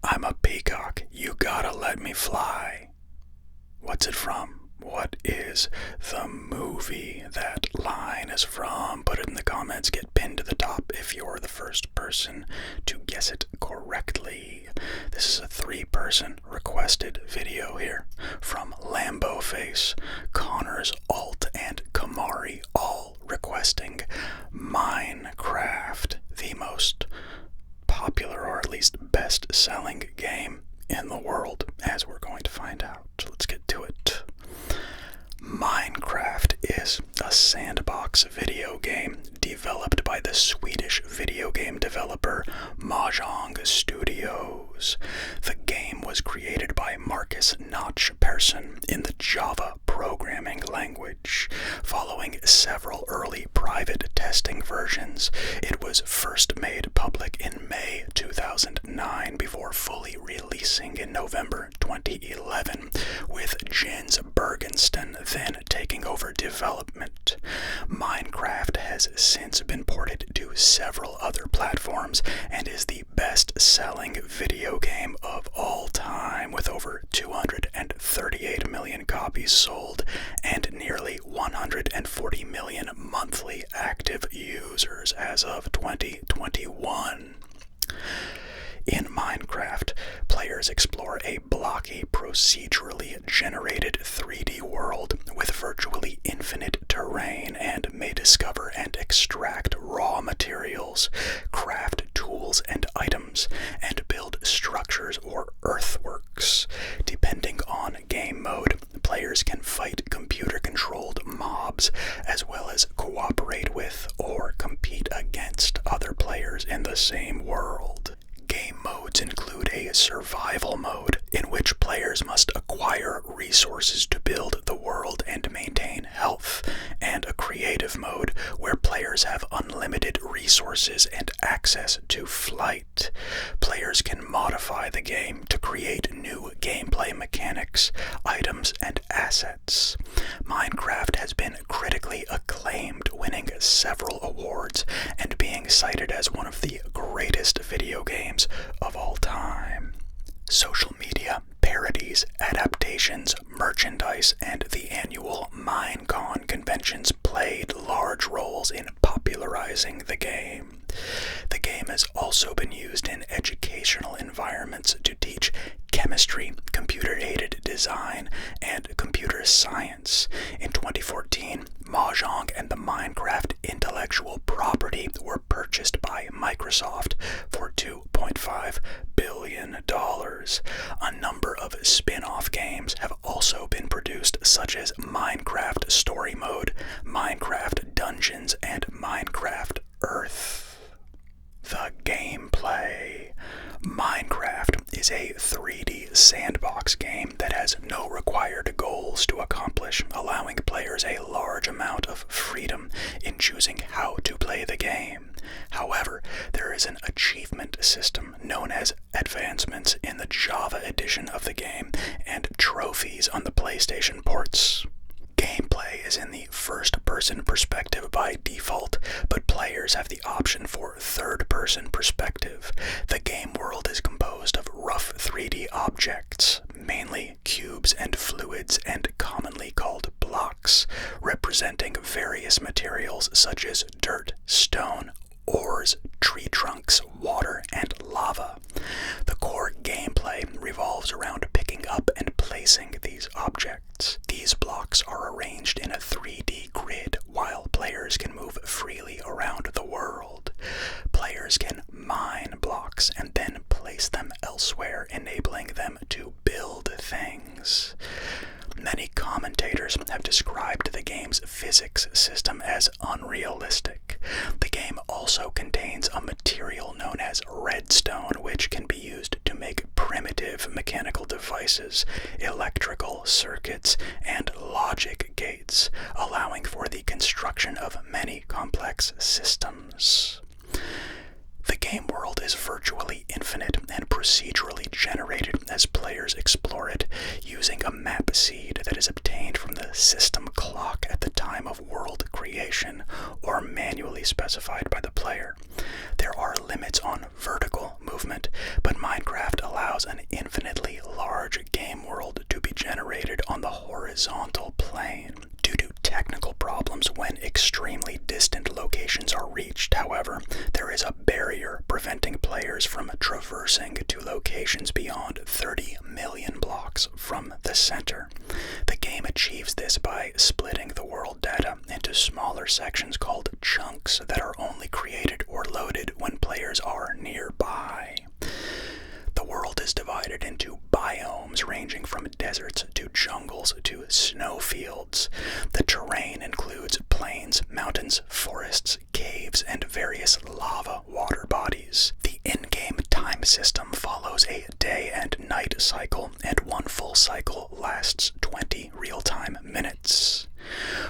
I'm a peacock, you gotta let me fly. What's it from? What is the movie that line is from? Put it in the comments, get pinned to the top if you're the first person to guess it correctly. This is a 3-person requested video here from Lambo Face, Connors Alt, and Kamari, all requesting Minecraft, the most popular or at least best-selling game in the world, as we're going to find out. So let's get to it. Minecraft is a sandbox video game developed by the Swedish video game developer Mahjong Studios. The game was created by Marcus Notch Persson in the Java programming language. Following several early private testing versions, it was first made public in May 2009 before fully releasing in November 2011, with Jens Bergensten then taking over development. Minecraft has since been ported to several other platforms and is the best-selling video game of all time, with over 238 million copies sold and nearly 140 million monthly active users as of 2021. In Minecraft, players explore a blocky, procedurally generated 3D world with virtually infinite terrain and may discover and extract raw materials, craft tools and items, and build structures or earthworks. Depending on game mode, players can fight computer-controlled mobs, as well as cooperate with or compete against other players in the same world. Game modes include a survival mode, in which players must acquire resources to build the world and maintain health, and a creative mode, where players have unlimited resources and access to flight. Players can modify the game to create new gameplay mechanics, items, and assets. Minecraft has been critically acclaimed, winning several awards and being cited as one of the greatest video games of all time. Social media, parodies, adaptations, merchandise, and the annual Minecon conventions played large roles in popularizing the game. The game has also been used in educational environments to teach chemistry, computer-aided design, and computer science. In 2014, Mahjong and the Minecraft intellectual property were purchased by Microsoft for $2.5 billion. A number of spin-off games have also been produced, such as Minecraft Story Mode, Minecraft Dungeons, and Minecraft Earth. The gameplay. Minecraft is a 3D sandbox game that has no required goals to accomplish, allowing players a large amount of freedom in choosing how to play the game. However, there is an achievement system known as advancements in the Java edition of the game and trophies on the PlayStation ports. Gameplay is in the first-person perspective by default, but players have the option for third-person perspective. The game world is composed of rough 3D objects, mainly cubes and fluids, and commonly called blocks, representing various materials such as dirt, stone, ores, tree trunks, water, and lava. The core gameplay revolves around picking up and placing these objects. These blocks are arranged in a 3D grid, while players can move freely around the world. Players can mine blocks and then place them elsewhere, enabling them to build things. Many commentators have described the game's physics system as unrealistic. The game also contains a material known as redstone, which can be used to make primitive mechanical devices, electrical circuits, and logic gates, allowing for the construction of many complex systems. The game world is virtually infinite and procedurally generated as players explore it, using a map seed that is obtained from the system clock at the time of world creation, or manually specified by the player. There are limits on vertical movement, but Minecraft allows infinitely large game world to be generated on the horizontal plane. Due to technical problems when extremely distant locations are reached, however, there is a barrier preventing players from traversing to locations beyond 30 million blocks from the center. The game achieves this by splitting the world data into smaller sections called chunks that are only created or loaded when players are nearby. The world is divided into biomes ranging from deserts to jungles to snowfields. The terrain includes plains, mountains, forests, caves, and various lava water bodies. The in-game time system follows a day and night cycle, and one full cycle lasts 20 real-time minutes.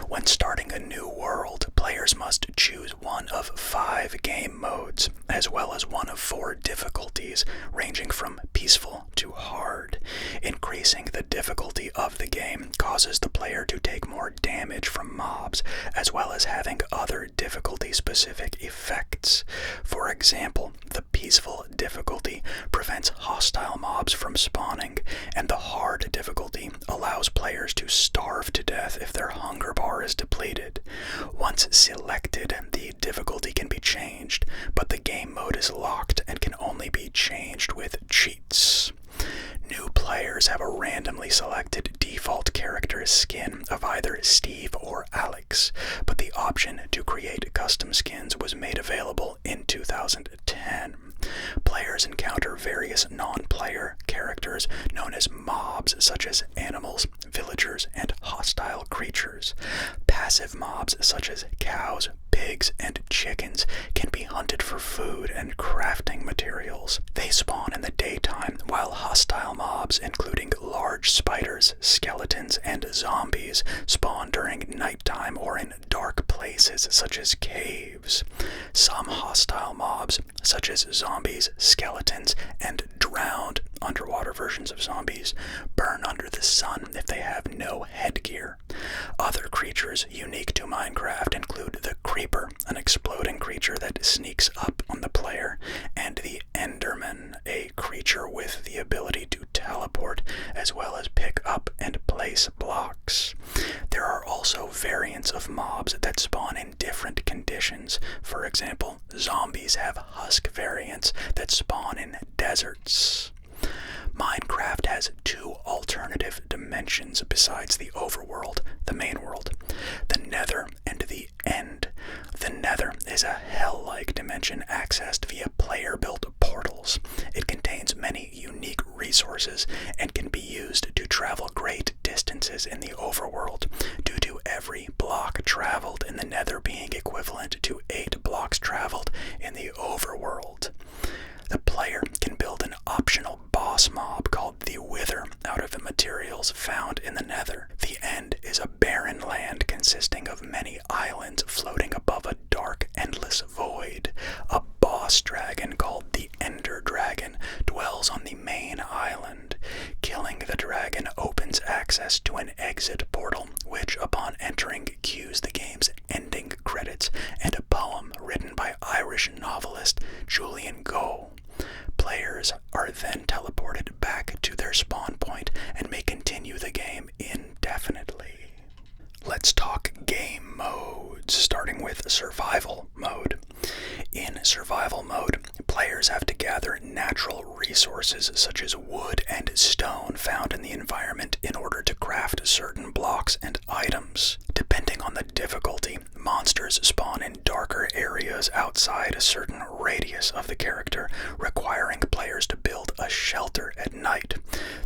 When starting a new world, players must choose one of 5 game modes, as well as one of 4 difficulties, ranging from peaceful to hard. Increasing the difficulty of the game causes the player to take more damage from mobs, as well as having other difficulty-specific effects. For example, the peaceful difficulty prevents hostile mobs from spawning, and the hard difficulty allows players to starve to death if their hunger bar is depleted. Once selected, the difficulty can be changed, but the game mode is locked and can only be changed with cheats. New players have a randomly selected default character skin of either Steve or Alex, but the option to create custom skins was made available in 2010. Players encounter various non-player characters known as mobs, such as animals, villagers, and hostile creatures. Passive mobs such as cows, pigs, and chickens can be hunted for food and crafting materials. They spawn in the daytime, while hostile mobs, including large spiders, skeletons, and zombies, spawn during nighttime or in dark places such as caves. Some hostile mobs, such as zombies, skeletons, and drowned underwater versions of zombies, burn under the sun if they have no headgear. Other creatures unique to Minecraft include the Creeper, an exploding creature that sneaks up on the player, and the Enderman, a creature with the ability to teleport as well as pick up and place blocks. There are also variants of mobs that spawn in different conditions. For example, zombies have husk variants that spawn in deserts. Minecraft has 2 alternative dimensions besides the overworld, the main world, the Nether and the End. The Nether is a hell-like dimension accessed via player-built portals. It contains many unique resources and can be used to travel great distances in the overworld, due to every block traveled in the Nether being equivalent to 8 blocks traveled in the overworld. The player can build an optional boss mob called the Wither out of the materials found in the Nether. The End is a barren land consisting of many islands floating above a dark, endless void. A boss dragon called the Ender Dragon dwells on the main island. Killing the dragon opens access to an exit portal, which upon entering cues the game's ending credits and a poem written by Irish novelist Julian Goh. Players are then teleported back to their spawn point and may continue the game indefinitely. Let's talk game modes, starting with survival mode. In survival mode, players have to gather natural resources such as wood and stone found in the environment in order to craft certain blocks and items. Depending on the difficulty, monsters spawn in darker areas outside a certain radius of the character, requiring players to build a shelter at night.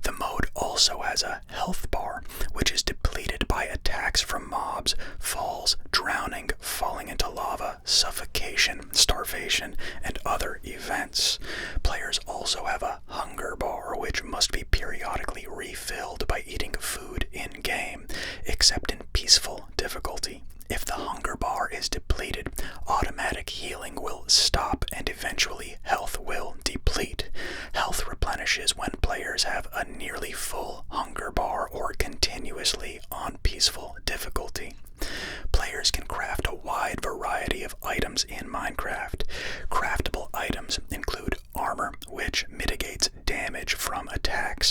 The mode also has a health bar, which is depleted by attacks from mobs, falls, drowning, falling into lava, suffocation, starvation, and other events. Players also have a hunger bar, which must be periodically refilled by eating food in-game, except in peaceful difficulty. If the hunger bar is depleted, automatic healing will stop and eventually health will deplete. Health replenishes when players have a nearly full hunger bar or continuously on peaceful difficulty. Players can craft a wide variety of items in Minecraft. Craftable items include armor, which mitigates damage from attacks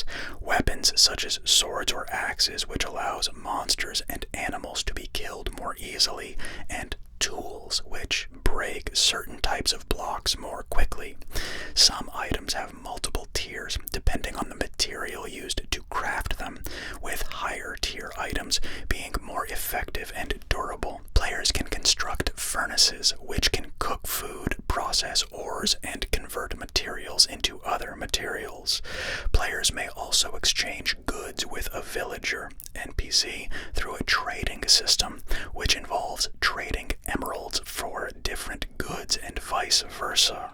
as swords or axes, which allows monsters and animals to be killed more easily, and tools, which break certain types of blocks more quickly. Some items have multiple tiers depending on the material used to craft them, with higher tier items being more effective and durable. Players can construct furnaces, which can cook food, process ores, and convert materials into other materials. Players may also exchange goods with a villager NPC through a trading system, which involves trading emeralds for different goods and vice versa.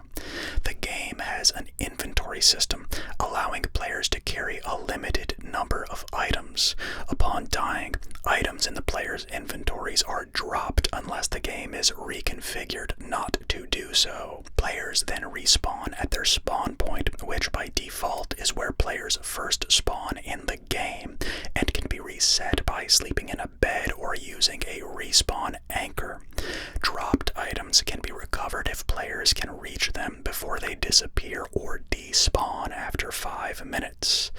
The game has an inventory system, allowing players to carry a limited number of items. Upon dying, items in the player's inventories are dropped unless the game is reconfigured not to do so. Players then respawn at their spawn point, which by default is where players first spawn in the game, and can be reset by sleeping in a bed or using a respawn anchor. Dropped items can be recovered if players can reach them before they disappear or despawn after 5 minutes.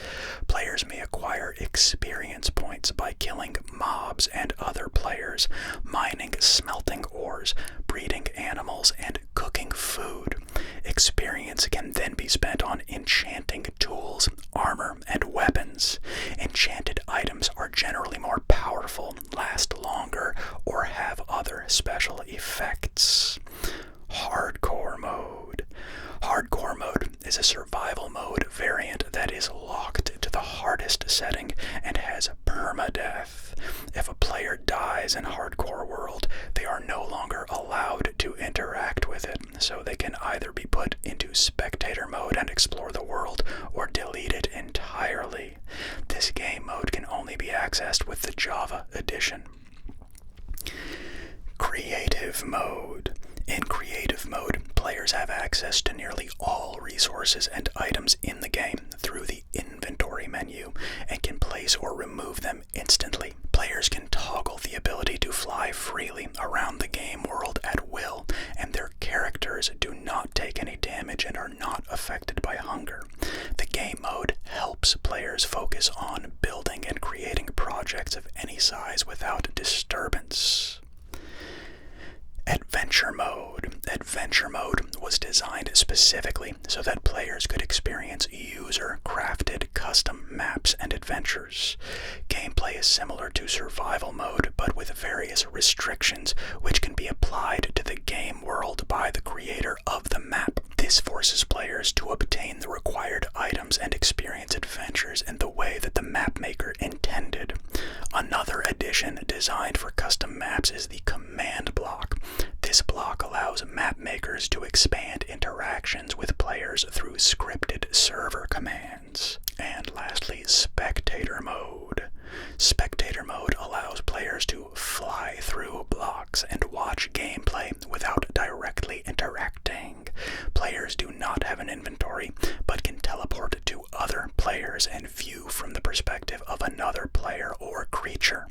Players may acquire experience points by killing mobs and other players, mining smelting ores, breeding animals, and cooking food. Experience can then be spent on enchanting tools, armor, and weapons. Enchanted items are generally more powerful, last longer, or have other special effects. Hardcore mode. Hardcore mode is a survival mode variant that is locked to the hardest setting and has permadeath. If a player dies in Hardcore World, they are no longer allowed to interact with it, so they can either be put into Spectator Mode and explore the world, or deleted entirely. This game mode can only be accessed with the Java Edition. Creative Mode. In Creative Mode, players have access to nearly all resources and items in the game through the inventory menu and can place or remove them instantly. Players can toggle the ability to fly freely around the game world at will, and their characters do not take any damage and are not affected by hunger. The game mode helps players focus on building and creating projects of any size without disturbance. Adventure Mode. Adventure Mode was designed specifically so that players could experience user-crafted custom maps and adventures. Gameplay is similar to Survival Mode, but with various restrictions which can be applied to the game world by the creator of the map. This forces players to obtain the required items and experience adventures in the way that the map maker intended. Another addition designed for custom maps is the command block. This block allows map makers to expand interactions with players through scripted server commands. And lastly, Spectator Mode. Spectator Mode allows players to fly through blocks and watch gameplay without directly interacting. Players do not have an inventory, but can teleport to other players and view from the perspective of another player or creature.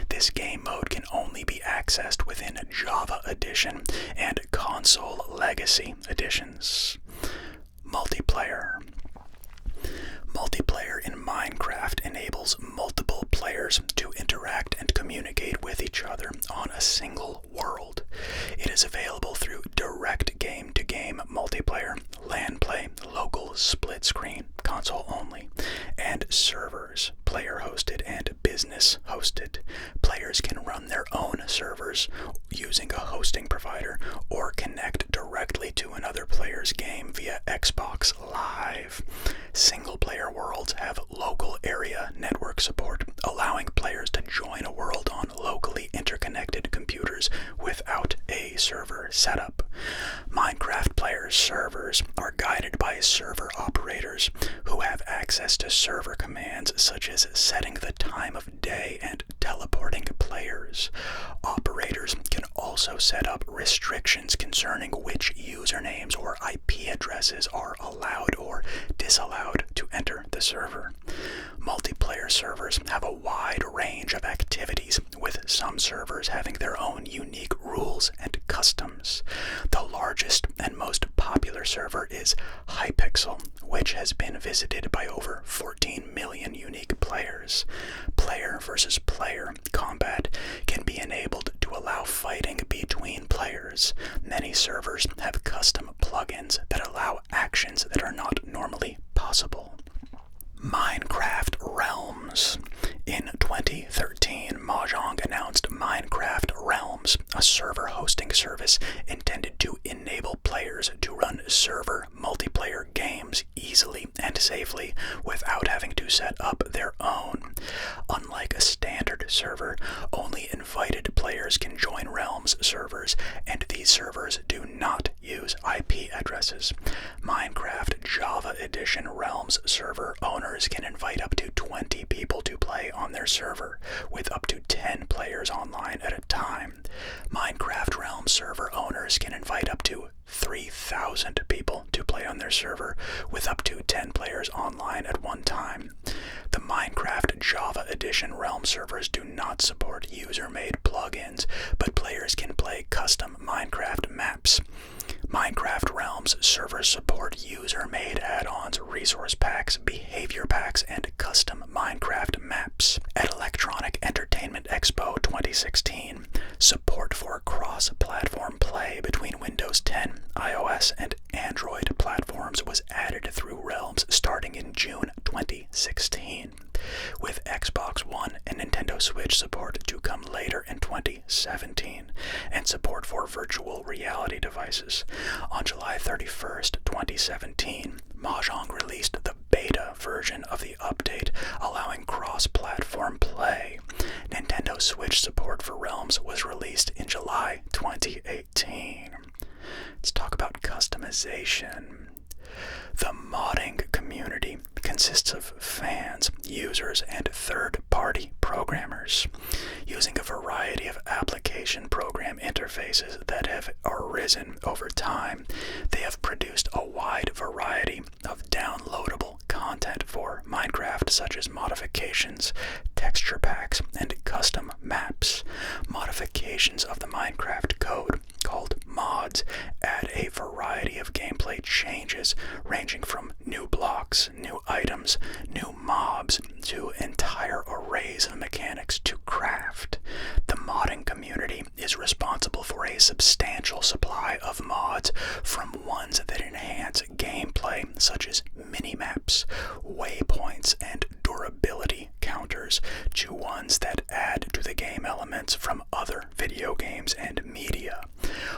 This game mode can only be accessed within Java Edition and Console Legacy Editions. Multiplayer. Multiplayer in Minecraft enables multiple players to interact and communicate with each other on a single world. It is available through direct game-to-game multiplayer, LAN play, local split screen, console only, and servers, player-hosted and business-hosted. Players can run their own servers using a hosting provider or connect directly to another player's game via Xbox Live. Single-player worlds have local area network support, allowing players to join a world on locally interconnected computers without a server setup. Minecraft players' servers are guided by server operators who have access to server commands such as setting the time of day and teleporting players. Operators can also set up restrictions concerning which usernames or IP addresses are allowed or disallowed to enter the server. Multiplayer servers have a wide range of activities, with some servers having their own unique rules and customs. The largest and most popular server is Hypixel, which has been visited by over 14 million unique players. Player versus player combat can be enabled to allow fighting between players. Many servers have custom plugins that allow actions that are not normally possible. Minecraft Realms. In 2013, Mahjong announced Minecraft Realms, a server hosting service intended to enable players to run server multiplayer games easily and safely without having to set up their own. Unlike a standard server, only invited players can join Realms servers, and these servers do not use IP addresses. Minecraft Java Edition Realms server owners can invite up to 20 people to play on their server, with up to 10 players online at a time. Minecraft Realms server owners can invite up to 3,000 people to play on their server, with up to 10 players online at one time. The Minecraft Java Edition Realm servers do not support user-made plugins, but players can play custom Minecraft maps. Minecraft Realms servers support user-made add-ons, resource packs, behavior packs, and custom Minecraft maps. At Electronic Entertainment Expo 2016, support for cross-platform play between Windows 10, iOS, and Android platforms was added through Realms starting in June 2016, with Xbox One and Nintendo Switch support to come later in 2017, and support for virtual reality devices. On July 31st, 2017, Mahjong released the beta version of the update, allowing cross-platform play. Nintendo Switch support for Realms was released in July 2018. Let's talk about customization. The modding community consists of fans, users, and third-party programmers. Using a variety of application program interfaces that have arisen over time, they have produced a wide variety of downloadable content for Minecraft, such as modifications, texture packs, and custom maps. Modifications of the Minecraft code, called mods, add a variety of gameplay changes ranging from new blocks, new items, new mobs, to entire arrays of mechanics to craft. The modding community is responsible for a substantial supply of mods, from ones that enhance gameplay, such as mini-maps, waypoints, and durability counters, to ones that add to the game elements from other video games and media.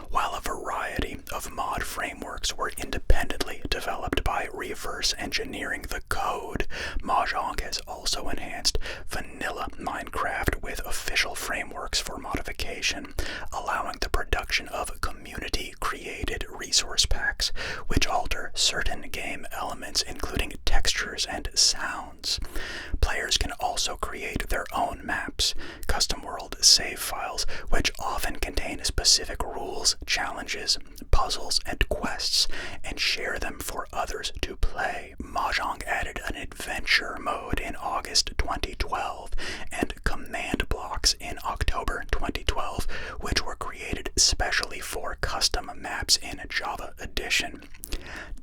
While a variety of mod frameworks were independently developed by reverse engineering the code, Mahjong has also enhanced vanilla Minecraft with official frameworks for modification, allowing the production of community-created resource packs, which alter certain game elements, including textures and sounds. Players can also create their own maps, custom world save files, which often contain specific rules, challenges, puzzles, and quests, and share them for others to play. Mahjong added an adventure mode in August 2012 and command blocks in October 2012, which were created specially for custom maps in Java Edition.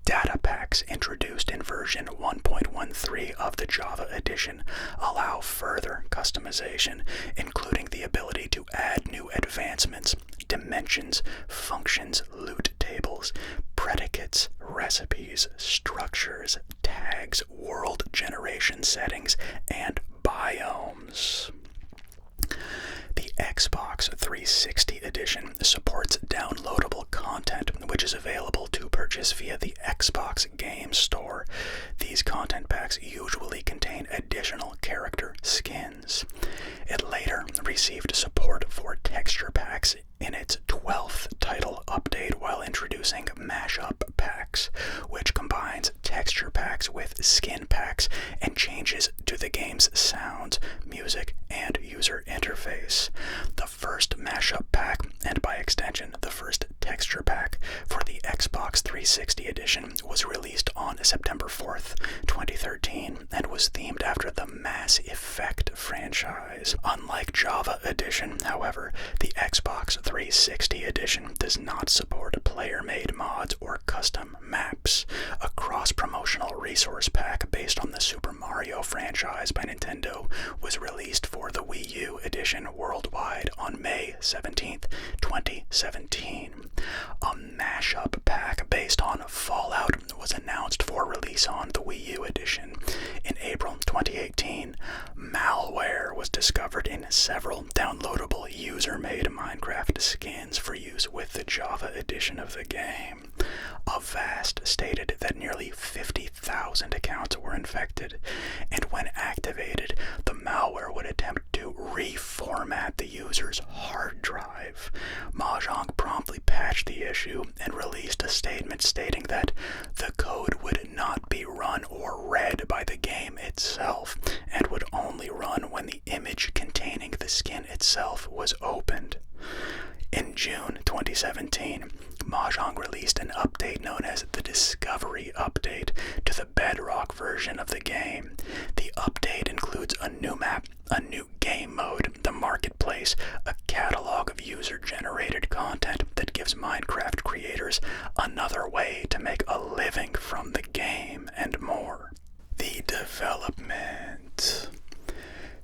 Data packs introduced in version 1.13 of the Java Edition allow further customization, including the ability to add new advancements, dimensions, functions, loot tables, predicates, recipes, structures, tags, world generation settings, and biomes. The Xbox 360 edition supports downloadable content, which is available to purchase via the Xbox Game Store. These content packs usually contain additional character skins. It later received support for texture packs in its 12th title update, while introducing Mashup packs, which combines texture packs with skin packs and changes to the game's sounds, music, and user interface. The first Mashup pack, and by extension the first texture pack for the Xbox 360 edition, was released on September 4th, 2013, and was themed after the Mass Effect franchise. Unlike Java Edition, however, the Xbox 360 edition does not support player-made mods or custom maps. A resource pack based on the Super Mario franchise by Nintendo was released for the Wii U Edition worldwide on May 17th, 2017. A Mashup pack based on Fallout was announced for release on the Wii U Edition. In April 2018, malware was discovered in several downloadable user-made Minecraft skins for use with the Java edition of the game. Avast stated that nearly 50,000 accounts were infected, and when activated, the malware would attempt to reformat the user's hard drive. Mahjong promptly patched the issue and released a statement stating that the code would not be run or read by the game itself and would only run when the image containing the skin itself was opened. In June 2017, Mahjong released an update known as the Discovery Update to the Bedrock version of the game. The update includes a new map, a new game mode, the marketplace, a catalog of user-generated content that gives Minecraft creators another way to make a living from the game, and more. The development.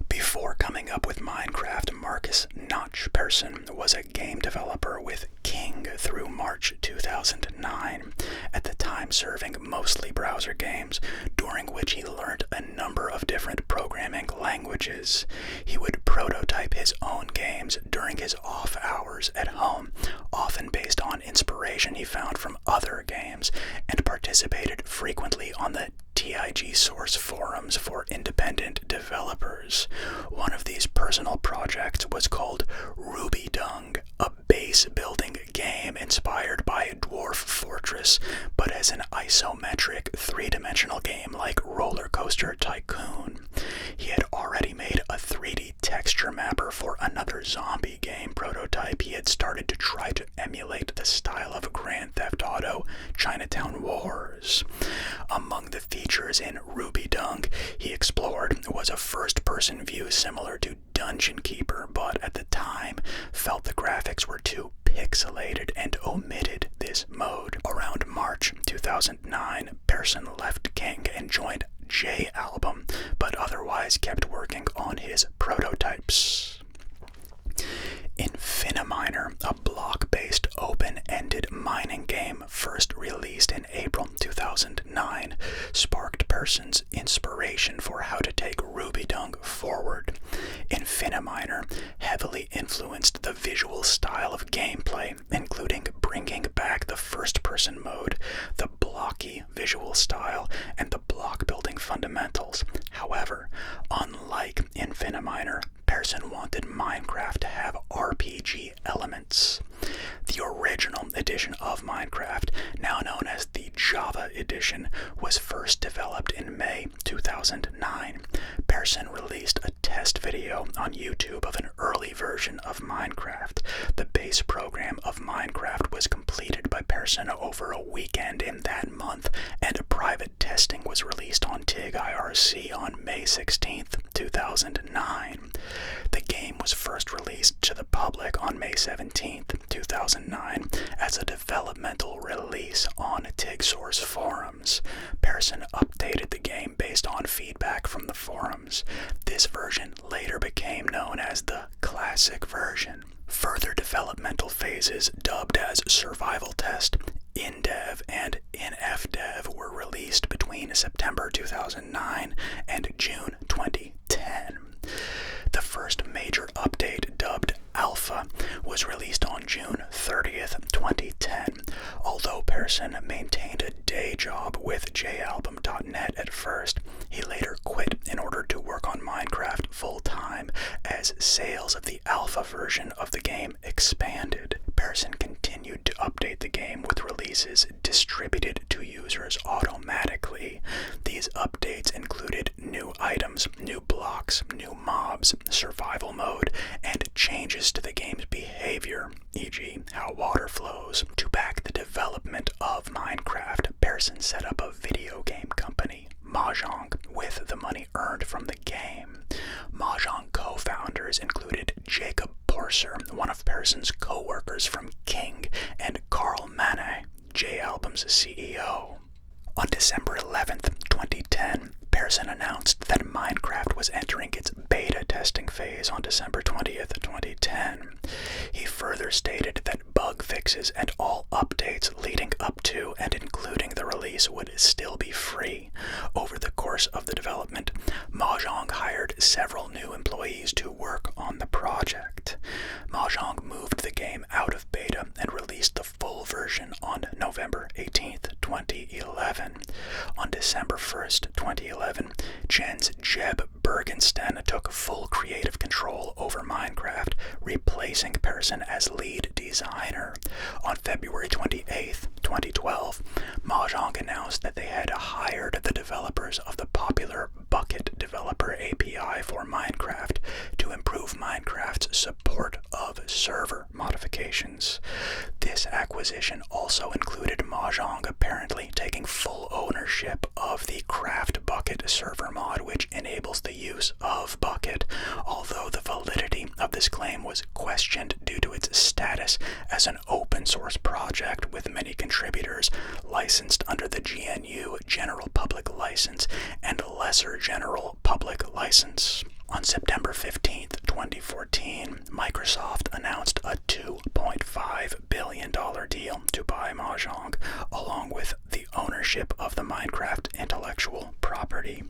Before coming up with Minecraft, Marcus Notch Persson was a game developer with King through March 2009, at the time serving mostly browser games, during which he learned a number of different programming languages. He would prototype his own games during his off hours at home, often based on inspiration he found from other games, and participated frequently on the TIG source forums for independent developers. One of these personal projects was called Ruby Dung, a base-building game inspired by Dwarf Fortress, but as an isometric, three-dimensional game like Roller Coaster Tycoon. He had already made a 3D texture mapper for another zombie game prototype he had started to try to emulate the style of Grand Theft Auto Chinatown Wars. Among the features in Ruby Dung he explored was a first-person view similar to Dungeon Keeper, but at the time felt the graphics were too pixelated and omitted this mode. Around March 2009, Persson left King and joined J-Album, but otherwise kept working on his prototypes. Infiniminer, a block-based open-ended mining game first released in April 2009, sparked Persson's inspiration for how to take Ruby Dung forward. Infiniminer heavily influenced the visual style of gameplay, including bringing back the first-person mode, the blocky visual style, and the block-building fundamentals. However, unlike Infiniminer, Persson wanted Minecraft to have RPG elements. The original edition of Minecraft, now known as the Java Edition, was first developed in May 2009. Persson released a test video on YouTube of an early version of Minecraft. The base program of Minecraft was completed by Persson over a weekend in that month, and a private testing was released on TIG IRC on May 16th, 2009. The game was first released to the public on May 17th, 2009 as a developmental release on TIG source forums. Persson updated the game based on feedback from the forums. This version later became known as the Classic version. Further developmental phases, dubbed as Survival Test, InDev, and InFdev, were released between September 2009 and June 2010. The first major update, dubbed Alpha, was released on June 30th, 2010. Although Persson maintained a day job withjalbum.net at first, he later quit in order to work on Minecraft full-time as sales of the alpha version of the game expanded. Persson continued to update the game with releases distributed to users automatically. These updates included new items, new blocks, new mobs, survival mode, and changes to the game's behavior, e.g. how water flows. To back the development of Minecraft, Persson set up a video game company, Mahjong, with the money earned from the game. Mahjong co-founders included Jacob Porser, one of Persson's co-workers from King, and Carl Mane, J-Album's CEO. On December 11th, Persson announced that Minecraft was entering its beta testing phase on December 20th, 2010. He further stated that bug fixes and all updates leading up to and including the release would still be free. Over the course of the development, Mahjong hired several new employees to work on the project. Mahjong moved the game out of beta and released the full version on November 18th, 2011. On December 1st, 2011, Jens Jeb Bergensten took full creative control over Minecraft, replacing Persson as lead designer. On February 28th, 2012, Mahjong announced that they had hired the developers of the popular Bucket Developer API for Minecraft to improve Minecraft's support of server modifications. This acquisition also included Mahjong apparently taking full ownership of the Craft Bucket server mod, which enables the use of Bucket, although the validity of this claim was questioned due to its status as an open source project with many contributors licensed under the GNU General Public License and Lesser General Public License. On September 15th, 2014, Microsoft announced a $2.5 billion deal to buy Mahjong, along with the ownership of the Minecraft intellectual property.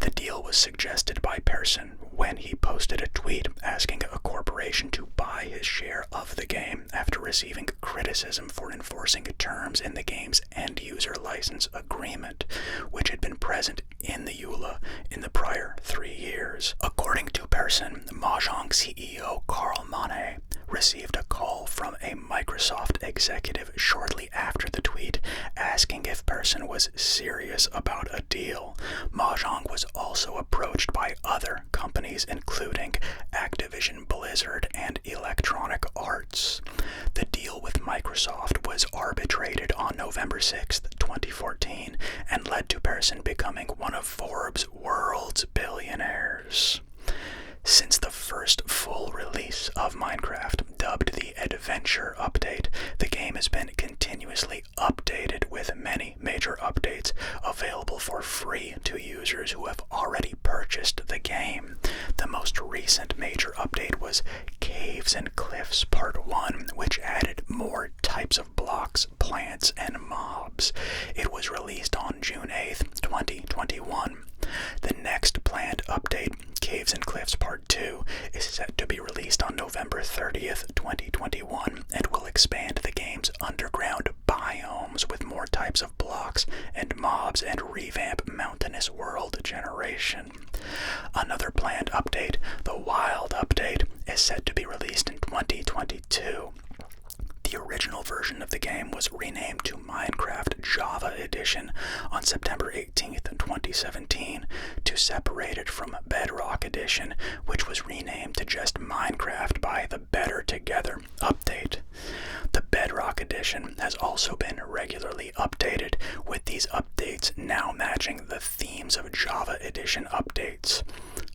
The deal was suggested by Persson when he posted a tweet asking a corporation to buy his share of the game after receiving criticism for enforcing terms in the game's end-user license agreement, which had been present in the EULA in the prior 3 years. According to Persson, Mahjong CEO Carl Mane received a call from a Microsoft executive shortly after the tweet asking if Persson was serious about a deal. Mahjong was also approached by other companies including Activision Blizzard and Electronic Arts. The deal with Microsoft was arbitrated on November 6th, 2014, and led to Persson becoming one of Forbes' world's billionaires. Since the first full release of Minecraft, dubbed the Adventure Update, the game has been continuously updated with many major updates available for free to users who have already purchased the game. The most recent major update was Caves and Cliffs Part 1, which added more types of blocks, plants, and mobs. It was released on June 8th, 2021. The next planned update, Caves and Cliffs Part 2, is set to be released on November 30th, 2021, and will expand the game's underground biomes with more types of blocks and mobs and revamp mountainous world generation. Another planned update, the Wild Update, is set to be released in 2022. The original version of the game was renamed to Minecraft Java Edition on September 18th, 2017, to separate it from Bedrock Edition, which was renamed to just Minecraft by the Better Together update. The Bedrock Edition has also been regularly updated, with these updates now matching the themes of Java Edition updates.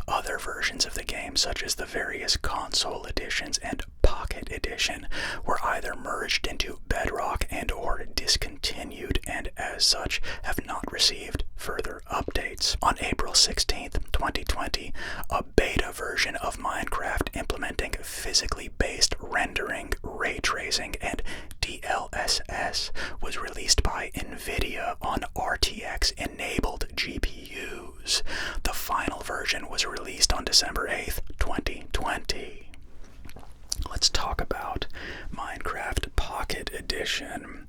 Other versions of the game, such as the various console editions and Pocket Edition, were either merged into Bedrock and or discontinued, and as such have not received further updates. On April 16th, 2020, a beta version of Minecraft implementing physically based rendering, ray tracing, and DLSS was released by NVIDIA on RTX-enabled GPUs. The final version was released on December 8th, 2020. Let's talk about Minecraft Pocket Edition.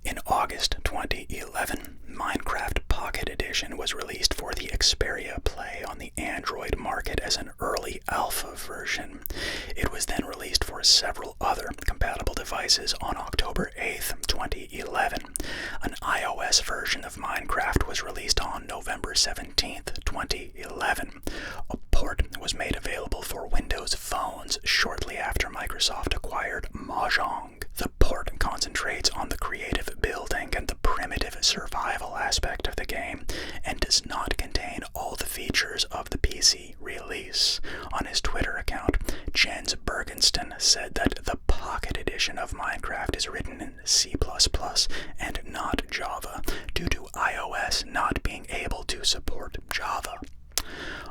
In August 2011, Minecraft Pocket Edition was released for the Xperia Play on the Android market as an early alpha version. It was then released for several other compatible devices on October 8th, 2011. An iOS version of Minecraft was released on November 17th, 2011. A port was made available for Windows phones shortly after Microsoft acquired Mahjong. The port concentrates on the creative building and the primitive survival aspect of the game, and does not contain all the features of the PC release. On his Twitter account, Jens Bergensten said that the Pocket Edition of Minecraft is written in C++ and not Java, due to iOS not being able to to support Java.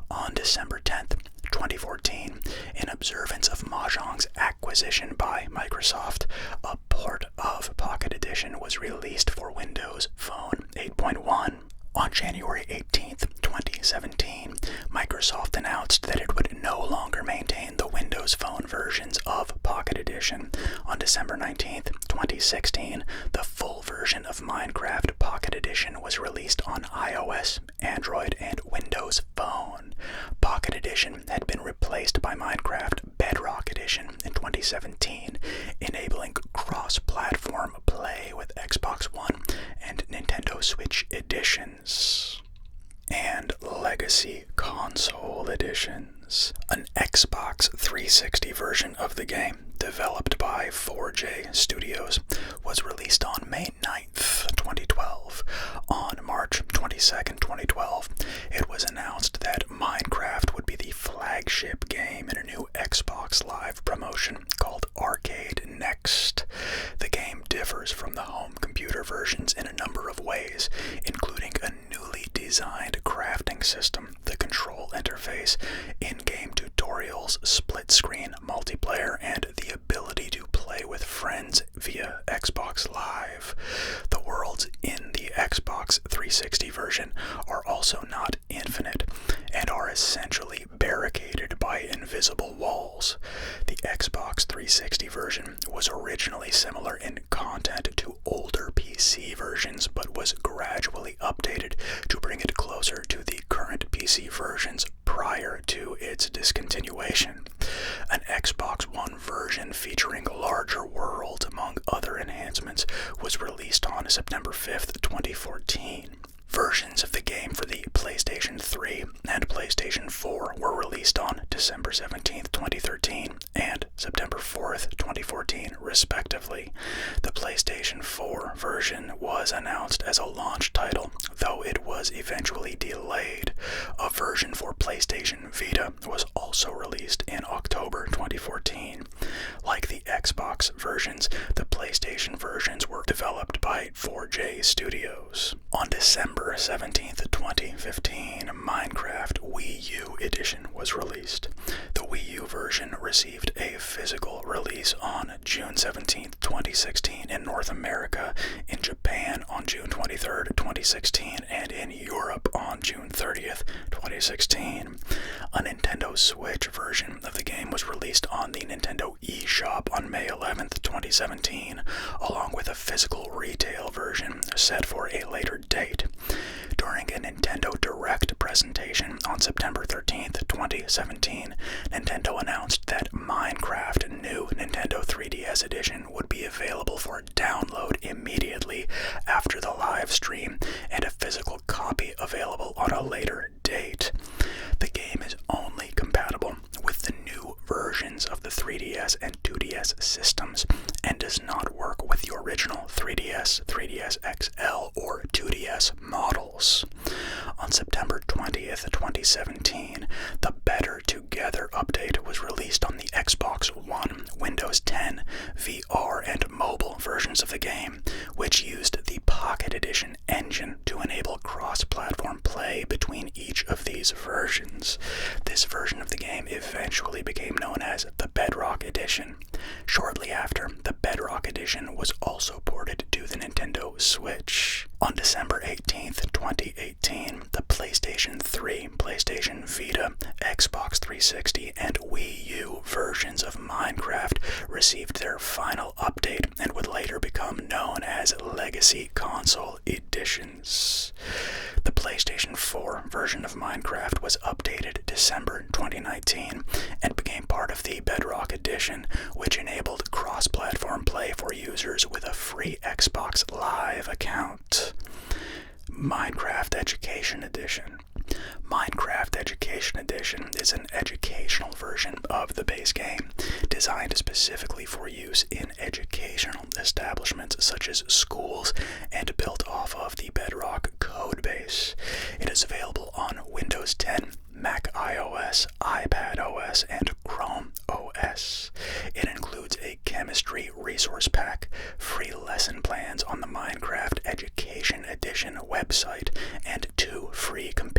On December 10th, 2014, in observance of Mahjong's acquisition by Microsoft, a port of Pocket Edition was released for Windows Phone 8.1. On January 18th, 2017, Microsoft announced that it would no longer maintain the Windows Phone versions of Pocket Edition. On December 19th, 2016, the full version of Minecraft Pocket Edition was released on iOS, Android, and Windows Phone. Pocket Edition had been replaced by Minecraft Bedrock Edition in 2017, enabling cross-platform play with Xbox One and Nintendo Switch editions. And Legacy Console editions. An Xbox 360 version of the game, developed by 4J Studios, was released on May 9th, 2012. On March 22nd, 2012, it was announced that Minecraft would be the flagship game in a new Xbox Live promotion called Arcade Next. The game differs from the home computer versions in a number of ways, including a newly designed crafting system, the control interface, in-game tutorials, split-screen multiplayer, and the ability to play with friends via Xbox Live. The worlds in the Xbox 360 version are also not infinite and are essentially barricaded by invisible walls. The Xbox 360 version was originally similar in content to older PC versions, but was gradually updated to bring it closer to the current PC versions prior to its discontinuation. An Xbox One version featuring larger worlds, among other enhancements, was released on September 5th, 2014. Versions of the game for the PlayStation 3 and PlayStation 4 were released on December 17th, 2013 and September 4th, 2014, respectively. The PlayStation 4 version was announced as a launch title, though it was eventually delayed. A version for PlayStation Vita was also released in October 2014. Like the Xbox versions, the PlayStation versions were developed by 4J Studios. On December 17th, 2015, Minecraft Wii U Edition was released. The Wii U version received a physical release on June 17th, 2016 in North America, in Japan on June 23rd, 2016, and in Europe on June 30th, 2016. A Nintendo Switch version of the game was released on the Nintendo eShop on May 11th, 2017, along with a physical retail version set for a later date. During a Nintendo Direct presentation on September 13th, 2017, Nintendo announced that Minecraft New Nintendo 3DS Edition would be available for download immediately after the live stream, and a physical copy available on a later date. The game is only compatible with the new versions of the 3DS and 2DS systems, and does not work with the original 3DS, 3DS XL, or 2DS models. On September 20th, 2017, the Better Together update was released on the Xbox One, Windows 10, VR, and mobile versions of the game, which used the Pocket Edition engine to enable cross-platform play between each of these versions. This version of the game eventually became known as the Bedrock Edition. Shortly after, the Bedrock Edition was also ported to the Nintendo Switch. On December 18th, 2018, the PlayStation 3, PlayStation Vita, Xbox 360, and Wii U versions of Minecraft received their final update and would later become known as Legacy Console editions. The PlayStation 4 version of Minecraft was updated December 2019 and became part of the Bedrock Edition, which enabled cross-platform play for users with a free Xbox Live account. Minecraft Education Edition. Minecraft Education Edition is an educational version of the base game, designed specifically for use in educational establishments such as schools and built off of the Bedrock codebase. It is available on Windows 10, Mac iOS, iPad OS, and Chrome OS. It includes a chemistry resource pack, free lesson plans on the Minecraft Education Edition website, and 2 free companion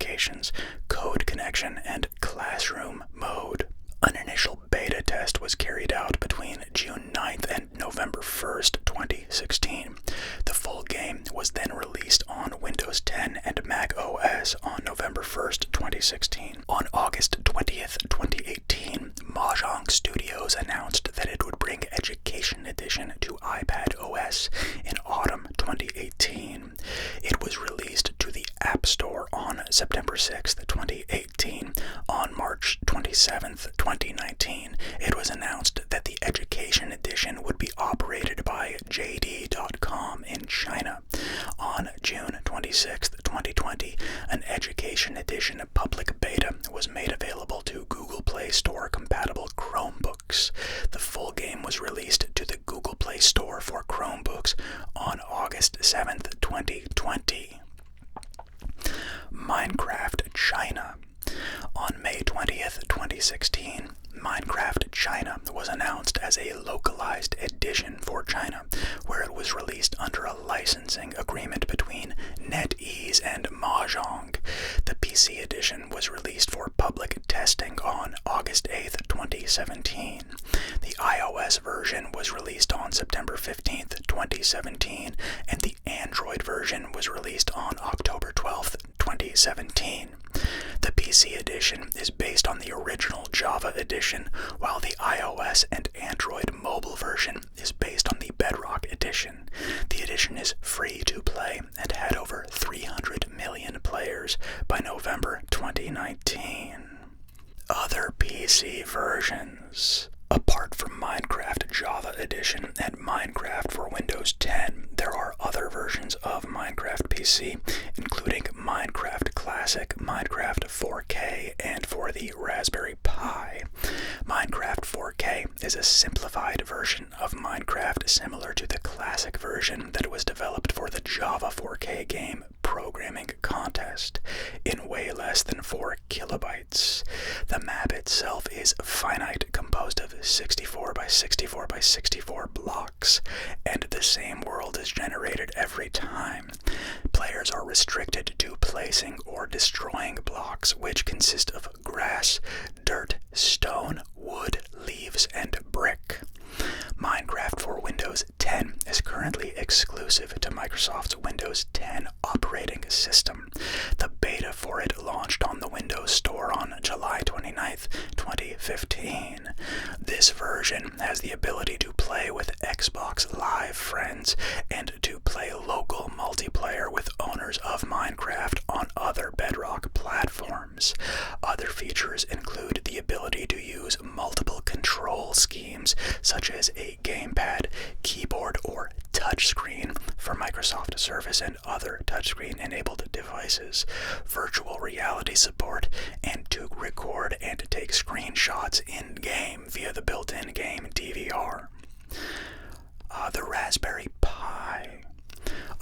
applications, code connection, and classroom mode. An initial beta test was carried out between June 9th and November 1st, 2016. The full game was then released on Windows 10 and Mac OS on November 1st, 2016. On August 20th, 2018, Mahjong Studios announced that it would bring Education Edition to iPad OS in autumn 2018. It was released to the App Store on September 6th, 2018. On March 27th, 2019, it was announced that the Education Edition would be operated by JD.com in China. On June 26th, 2020, an Education Edition public beta was made available to Google Play Store compatible Chromebooks. The full game was released to the Google Play Store for Chromebooks on August 7th, 2020. Minecraft China. On May 20th, 2016, Minecraft China was announced as a localized edition for China, where it was released under a licensing agreement between NetEase and Mahjong. The PC edition was released for public testing on August 8th, 2017. The iOS version was released on September 15th, 2017, and the Android version was released on October 12th, 2017. The PC edition is based on the original Java edition, while the iOS and Android mobile version is based on the Bedrock edition. The edition is free to play and had over 300 million players by November 2019. Other PC versions. Apart from Minecraft Java Edition and Minecraft for Windows 10, there are other versions of Minecraft PC, including Minecraft Classic, Minecraft 4K, and for the Raspberry Pi. Minecraft 4K is a simplified version of Minecraft similar to the classic version that was developed for the Java 4K game programming contest, in way less than 4 kilobytes. The map itself is finite, composed of 64 by 64 by 64 blocks, and the same world is generated every time. Players are restricted to placing or destroying blocks which consist of grass, dirt, stone, wood, leaves, and brick. Minecraft for Windows 10 is currently exclusive to Microsoft's Windows 10 operating system. The beta for it launched on the Windows Store on July 29th, 2015. This version has the ability to play with Xbox Live friends and to play local multiplayer with owners of Minecraft on other Bedrock platforms. Other features include the ability to use multiple control schemes, such as a gamepad, keyboard, or touchscreen for Microsoft Surface and other touchscreen-enabled devices, virtual reality support, and to record and take screenshots in-game via the built-in game DVR. The Raspberry Pi.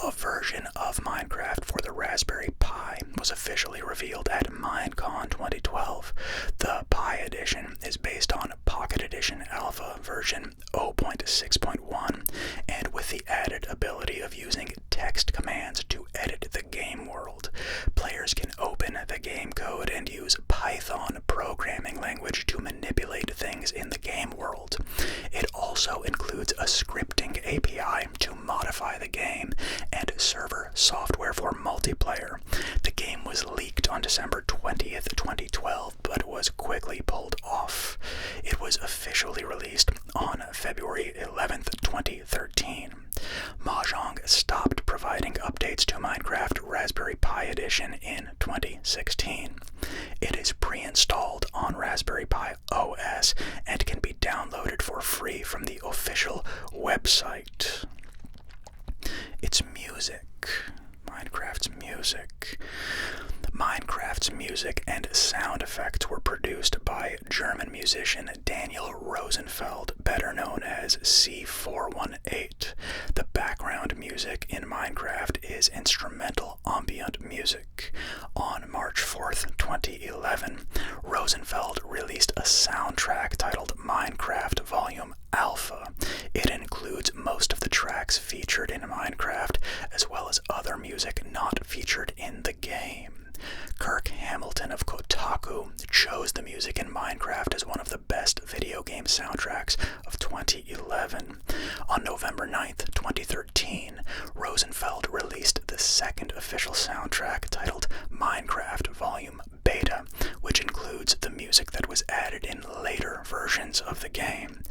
A version of Minecraft for the Raspberry Pi was officially revealed at Minecon 2012. The Pi Edition is based on Pocket Edition Alpha version 0.6.1, and with the added ability of using text commands to edit the game world. Players can open the game code and use Python programming language to manipulate things in the game world. It also includes a scripting API to modify the game and server software for multiplayer. The game was leaked on December 20th, 2012, but was quickly pulled off. It was officially released on February 11th, 2013. Mahjong stopped providing updates to Minecraft Raspberry Pi Edition in 2016. It is pre-installed on Raspberry Pi OS and can be downloaded for free from the official website. It's music. Minecraft's music. Minecraft's music and sound effects were produced by German musician Daniel Rosenfeld, better known as C418. The background music in Minecraft is instrumental ambient music. On March 4th, 2011, Rosenfeld released a soundtrack titled Minecraft Volume Alpha. It includes most of the tracks featured in Minecraft, as well as other music not featured in the game. Kirk Hamilton of Kotaku chose the music in Minecraft as one of the best video game soundtracks of 2011. On November 9th, 2013, Rosenfeld released the second official soundtrack titled Minecraft Volume Beta, which includes the music that was added in later versions of the game.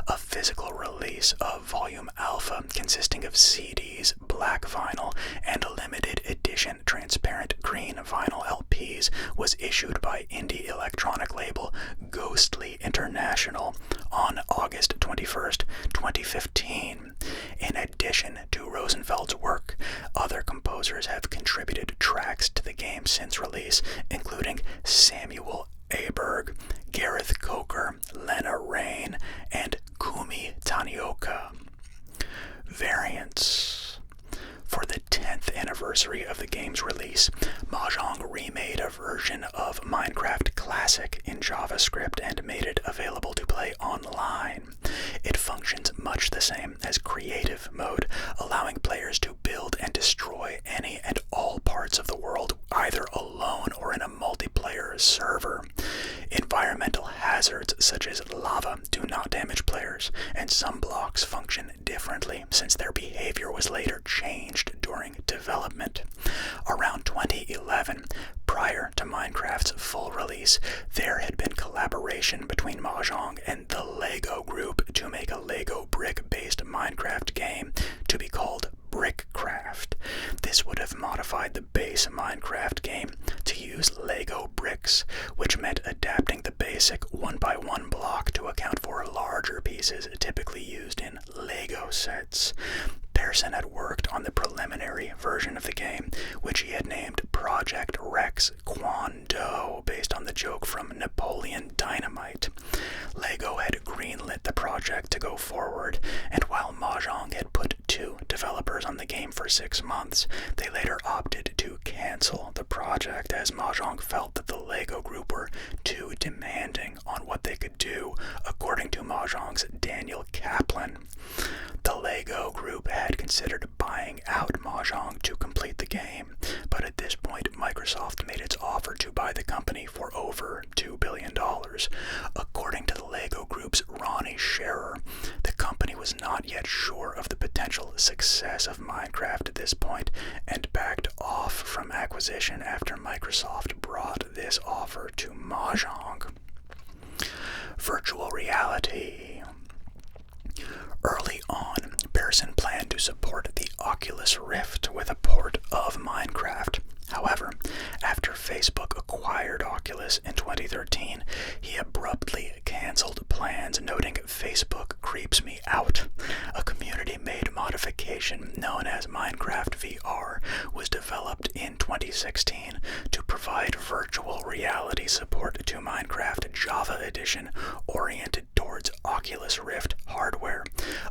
A physical release of Volume Alpha consisting of CDs, black vinyl, and limited edition transparent green vinyl LPs was issued by indie electronic label Ghostly International on August 21st, 2015. In addition to Rosenfeld's work, other composers have contributed tracks to the game since release, including Samuel Aberg, Gareth Coker, Lena Rain, and Kumi Tanioka. Variants. For the 10th anniversary of the game's release, Mahjong remade a version of Minecraft Classic in JavaScript and made it available to play online. It functions much the same as Creative Mode, allowing players to build and destroy any and all parts of the world, either alone or in a multiplayer server. Environmental hazards such as lava do not damage players, and some blocks function differently since their behavior was later changed during development. Around 2011, prior to Minecraft's full release, there had been collaboration between Mahjong and the Lego Group to make a Lego brick-based Minecraft game to be called Brickcraft. This would have modified the base Minecraft game to use Lego bricks, which meant adapting the basic 1x1 block to account for larger pieces typically used in Lego sets. Pearson had worked on the preliminary version of the game, which he had named Project Rex Kwon Do, based on the joke from Napoleon Dynamite. Lego had greenlit the project to go forward, and while Mahjong had put 2 developers on the game for 6 months, they later opted to cancel the project as Mahjong felt that the Lego Group were too demanding on what they could do, according to Mahjong's Daniel Kaplan. The Lego Group had considered buying out Mahjong to complete the game, but at this point Microsoft made its offer to buy the company for over $2 billion. According to the Lego Group's Ronnie Scherer, the company was not yet sure of the potential success of Minecraft at this point and backed off from acquisition after Microsoft brought this offer to Mahjong. Virtual reality. Early on, Pearson planned to support the Oculus Rift with a port of Minecraft. However, after Facebook acquired Oculus in 2013, he abruptly canceled plans, noting Facebook creeps me out. A community-made modification known as Minecraft VR was developed in 2016 to provide virtual reality support to Minecraft Java Edition oriented towards Oculus Rift hardware.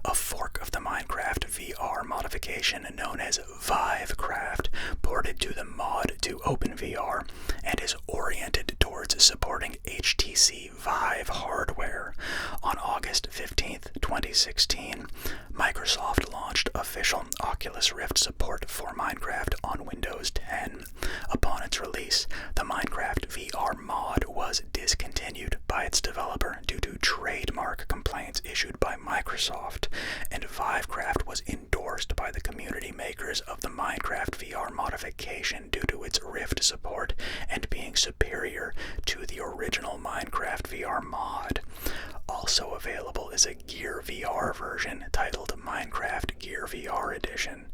A fork of the Minecraft VR modification known as Vivecraft ported to the mod to OpenVR and is oriented towards supporting HTC Vive hardware. On August 15th, 2016, Microsoft launched official Oculus Rift support for Minecraft on Windows 10. Upon its release, the Minecraft VR mod was discontinued by its developer due to trademark complaints issued by Microsoft, and Vivecraft was endorsed by the community makers of the Minecraft VR modification due to its Rift support and being superior to the original Minecraft VR mod. Also available is a Gear VR version titled Minecraft Gear VR Edition.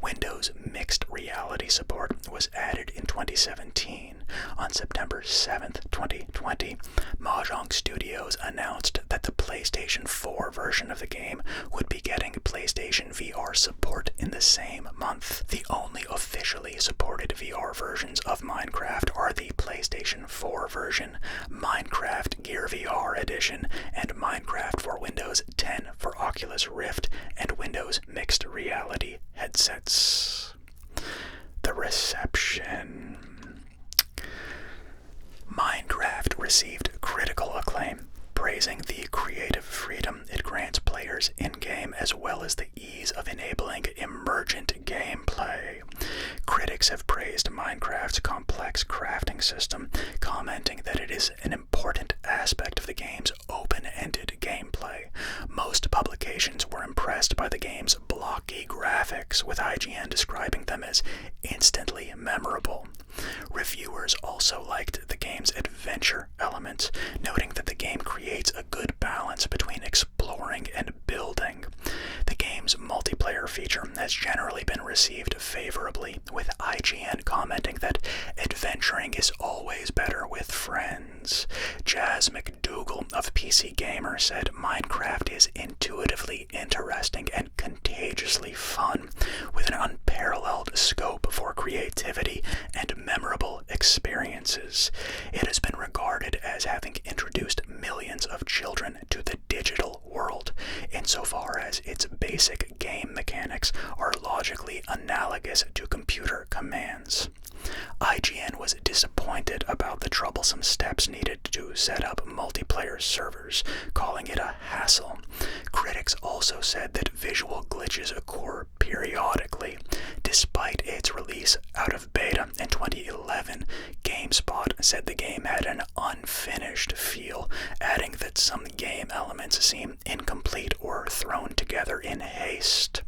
Windows Mixed Reality support was added in 2017. On September 7th, 2020, Mahjong Studios announced that the PlayStation 4 version of the game would be getting PlayStation VR support in the same month. The only officially supported VR versions of Minecraft are the PlayStation 4 version, Minecraft Gear VR Edition, and Minecraft for Windows 10 for Oculus Rift and Windows Mixed Reality headsets. The reception. Minecraft received critical acclaim, praised praising the creative freedom it grants players in-game as well as the ease of enabling emergent gameplay. Critics have praised Minecraft's complex crafting system, commenting that it is an important aspect of the game's open-ended gameplay. Most publications were impressed by the game's blocky graphics, with IGN describing them as instantly memorable. Reviewers also liked the game's adventure elements, noting that the game creates a good balance between exploring and building. The game's multiplayer feature has generally been received favorably, with IGN commenting that adventuring is always better with friends. Jazz McDougall of PC Gamer said Minecraft is intuitively interesting and contagiously fun, with an unparalleled scope for creativity and memorable experiences. It has been regarded as having introduced millions of children to the digital world, insofar as its basic game mechanics are logically analogous to computer commands. IGN was disappointed about the troublesome steps needed to set up multiplayer servers, calling it a hassle. Critics also said that visual glitches occur periodically. Despite its release out of beta in 2011, GameSpot said the game had an unfinished feel, adding that some game elements seem incomplete or thrown together in haste.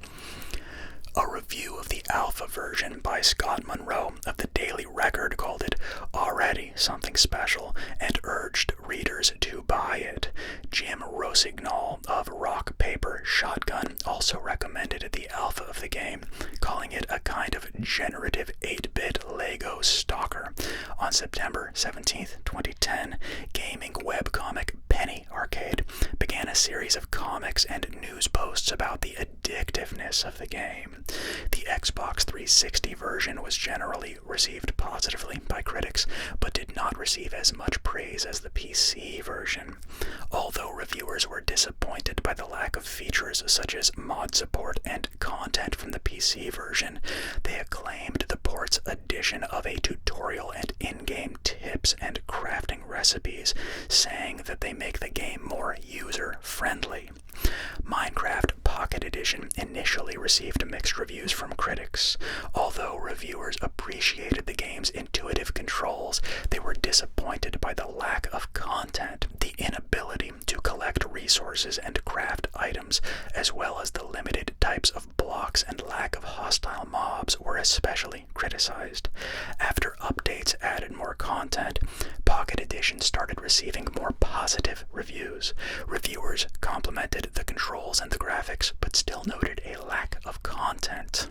A review of the alpha version by Scott Monroe of the Daily Record called it already something special and urged readers to buy it. Jim Rossignol of Rock Paper Shotgun also recommended the alpha of the game, calling it a kind of generative 8-bit Lego stalker. On September 17, 2010, gaming webcomic Penny Arcade began a series of comics and news posts about the addictiveness of the game. The Xbox 360 version was generally received positively by critics, but did not receive as much praise as the PC version. Although reviewers were disappointed by the lack of features such as mod support and content from the PC version, they acclaimed the port's addition of a tutorial and in-game tips and crafting recipes, saying that they make the game more user-friendly. Minecraft Pocket Edition initially received mixed reviews from critics. Although reviewers appreciated the game's intuitive controls, they were disappointed by the lack of content, the inability to collect resources and craft items, as well as the limited types of blocks and lack of hostile mobs were especially criticized. After updates added more content, Pocket Edition started receiving more positive reviews. Reviewers complimented the controls and the graphics, but still noted a lack of content.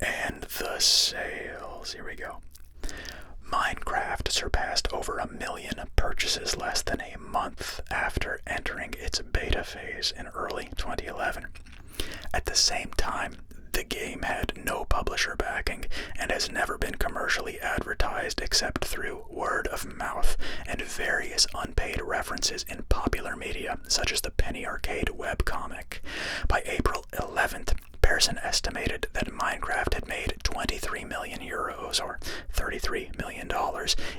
And the sales. Here we go. Minecraft surpassed over 1 million purchases less than a month after entering its beta phase in early 2011. At the same time, the game had no publisher backing and has never been commercially advertised except through word of mouth and various unpaid references in popular media, such as the Penny Arcade webcomic. By April 11th, Pearson estimated that Minecraft had made 23 million euros, or $33 million,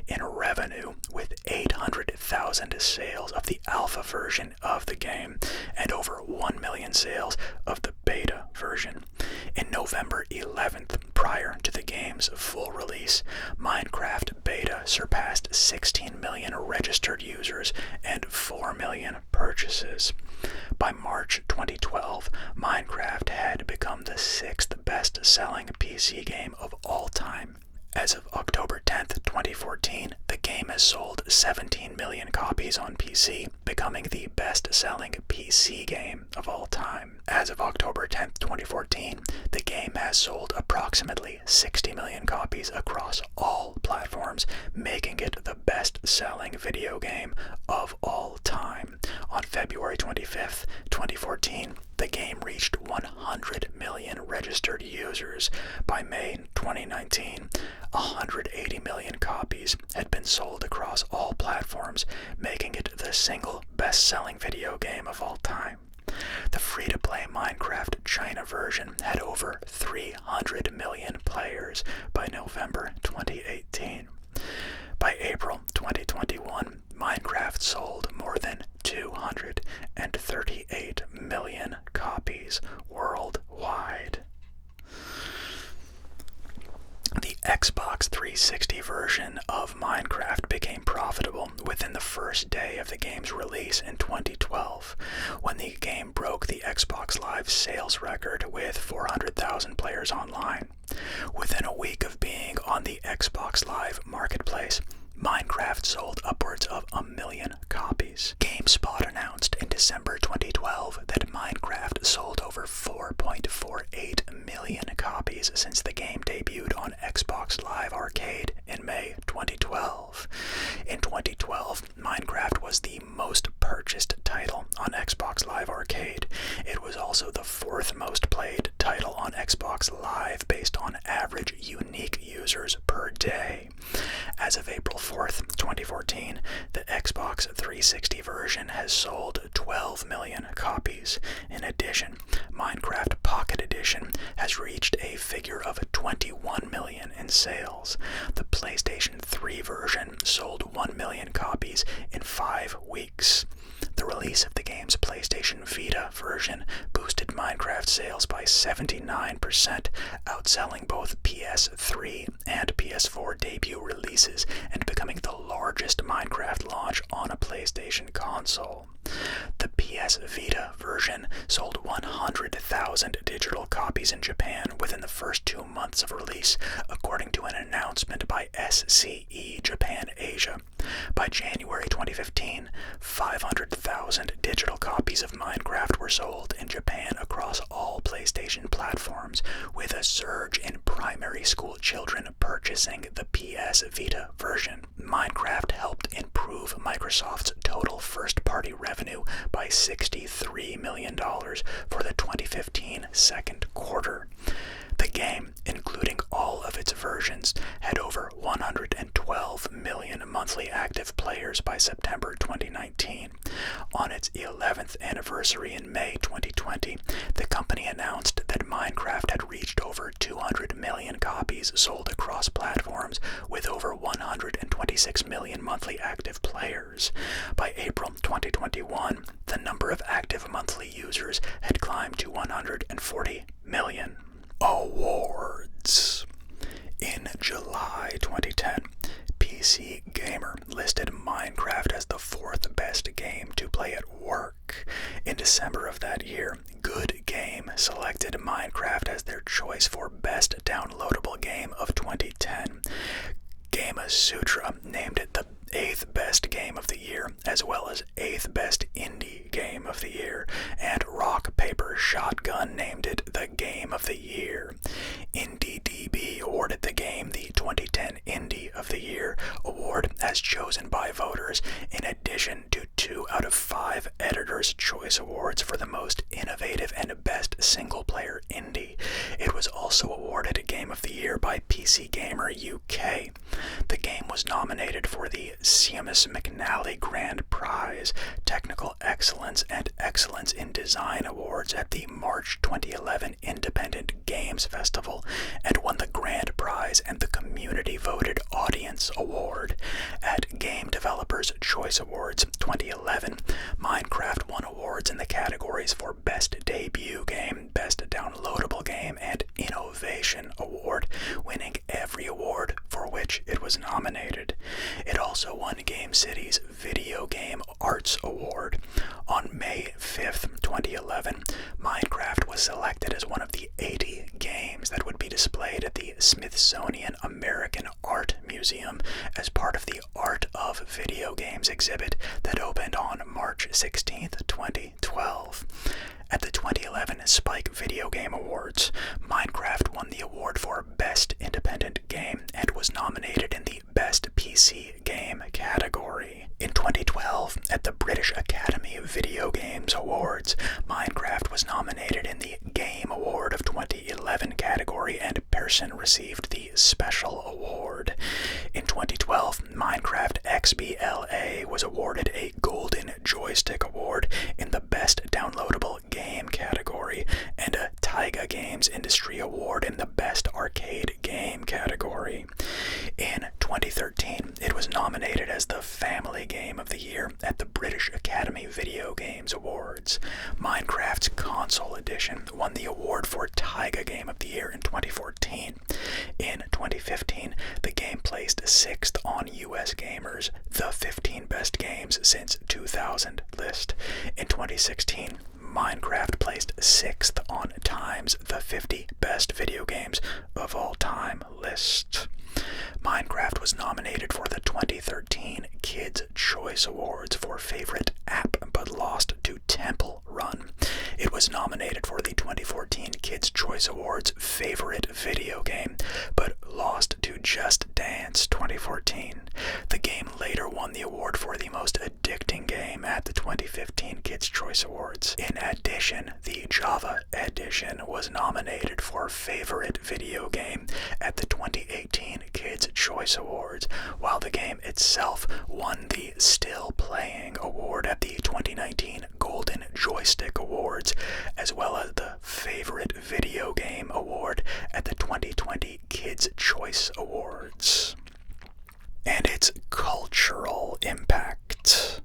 in revenue, with 800,000 sales of the alpha version of the game and over 1 million sales of the beta version. In November 11th, prior to the game's full release, Minecraft beta surpassed 16 million registered users and 4 million purchases. By March 2012, Minecraft had become the 6th best-selling PC game of all time. As of October 10th, 2014, the game has sold 17 million copies on PC, becoming the best-selling PC game of all time. As of October 10th, 2014, the game has sold approximately 60 million copies across all platforms, making it the best-selling video game of all time. On February 25th, 2014, the game reached 100 million registered users. By May 2019, 180 million copies had been sold across all platforms, making it the single best-selling video game of all time. The free-to-play Minecraft China version had over 300 million players by November 2018. By April 2021, Minecraft sold more than 200 38 million copies worldwide. The Xbox 360 version of Minecraft became profitable within the first day of the game's release in 2012, when the game broke the Xbox Live sales record with 400,000 players online. Within a week of being on the Xbox Live marketplace, Minecraft sold upwards of 1 million copies. GameSpot announced in December 2012 that Minecraft sold over 4.48 million copies since the game debuted on Xbox Live Arcade in May 2012. In 2012, Minecraft was the most purchased title on Xbox Live Arcade. It was also the fourth most played title on Xbox Live based on average unique users per day. As of April 4th, 2014, the Xbox 360 version has sold 12 million copies. In addition, Minecraft Pocket Edition has reached a figure of 21 million in sales. The PlayStation 3 version sold 1 million copies in 5 weeks. The release of the game's PlayStation Vita version boosted Minecraft sales by 79%, outselling both PS3 and PS4 debut releases and becoming the largest Minecraft launch on a PlayStation console. The PS Vita version sold 100,000 digital copies in Japan within the first 2 months of release, according to an announcement by SCE Japan Asia. By January 2015, 500,000 digital copies of Minecraft were sold in Japan across all PlayStation platforms, with a surge in primary school children purchasing the PS Vita version. Minecraft helped improve Microsoft's total first-party revenue by $63 million for the 2015 second quarter. The game, including all of its versions, had over 112 million monthly active players by September 2019. On its 11th anniversary in May 2020, the company announced that Minecraft had reached over 200 million copies sold across platforms, with over 126 million monthly active players. By April 2021, the number of active monthly users had climbed to 140 million. Awards. In July 2010, PC Gamer listed Minecraft as the 4th best game to play at work. In December of that year, Good Game selected Minecraft as their choice for best downloadable game of 2010. Gamasutra named it the 8th best game of the year, as well as 8th best indie game of the year, and Rock Paper Shotgun named it the Game of the Year. IndieDB awarded the game the 2010 Indie of the Year award as chosen by voters, in addition to 2 out of 5 Editor's Choice Awards for the most innovative and best single-player indie. It was also awarded Game of the Year by PC Gamer UK. The game was nominated for the Seamus McNally Grand Prize, Technical Excellence and Excellence in Design Awards at the March 2011 Independent Games Festival, and won the Grand Prize and the Community Voted Audience Award. At Game Developers Choice Awards 2011, Minecraft won awards in the categories for Best Debut Game, Best Downloadable Game, and Innovation Award, winning every award for which it was nominated. It also won Game City's Video Game Arts Award. On May 5th, 2011, Minecraft was selected as one of the 80 games that would be displayed at the Smithsonian American Art Museum as part of the Art of Video Games exhibit that opened on March 16th, 2012. At the 2011 Spike Video Game Awards, Minecraft won the award for Best Independent Game and was nominated in the Best PC Game category. In 2012, at the British Academy Video Games Awards, Minecraft was nominated in the Game Award of 2011 category, and Pearson received the Special Award. In 2012, Minecraft XBLA was awarded a Golden Joystick Award in the Best Downloadable Game category, and a Taiga Games Industry Award in the Best Arcade Game category. In 2013, it was nominated as the Family Game of the Year at the British Academy Video Games Awards. Minecraft's Console Edition won the award for Taiga Game of the Year in 2014. In 2015, the game placed 6th on US Gamer's The 15 Best Games Since 2000 list. In 2016, Minecraft placed 6th on Time's The 50 Best Video Games of All Time list. Minecraft was nominated for the 2013 Kids' Choice Awards for Favorite App, but lost to Temple Run. It was nominated for the 2014 Kids' Choice Awards Favorite Video Game, but lost to Just Dance 2014. The game later won the award for the most addicting game at the 2015 Kids' Choice Awards. In addition, the Java Edition was nominated for Favorite Video Game at the 2018 Kids' Choice Awards, while the game itself won the Still Playing Award at the 2019 Golden Joystick Awards, as well as the Favorite Video Game Award at the 2020 Kids' Choice Awards. And its cultural impact.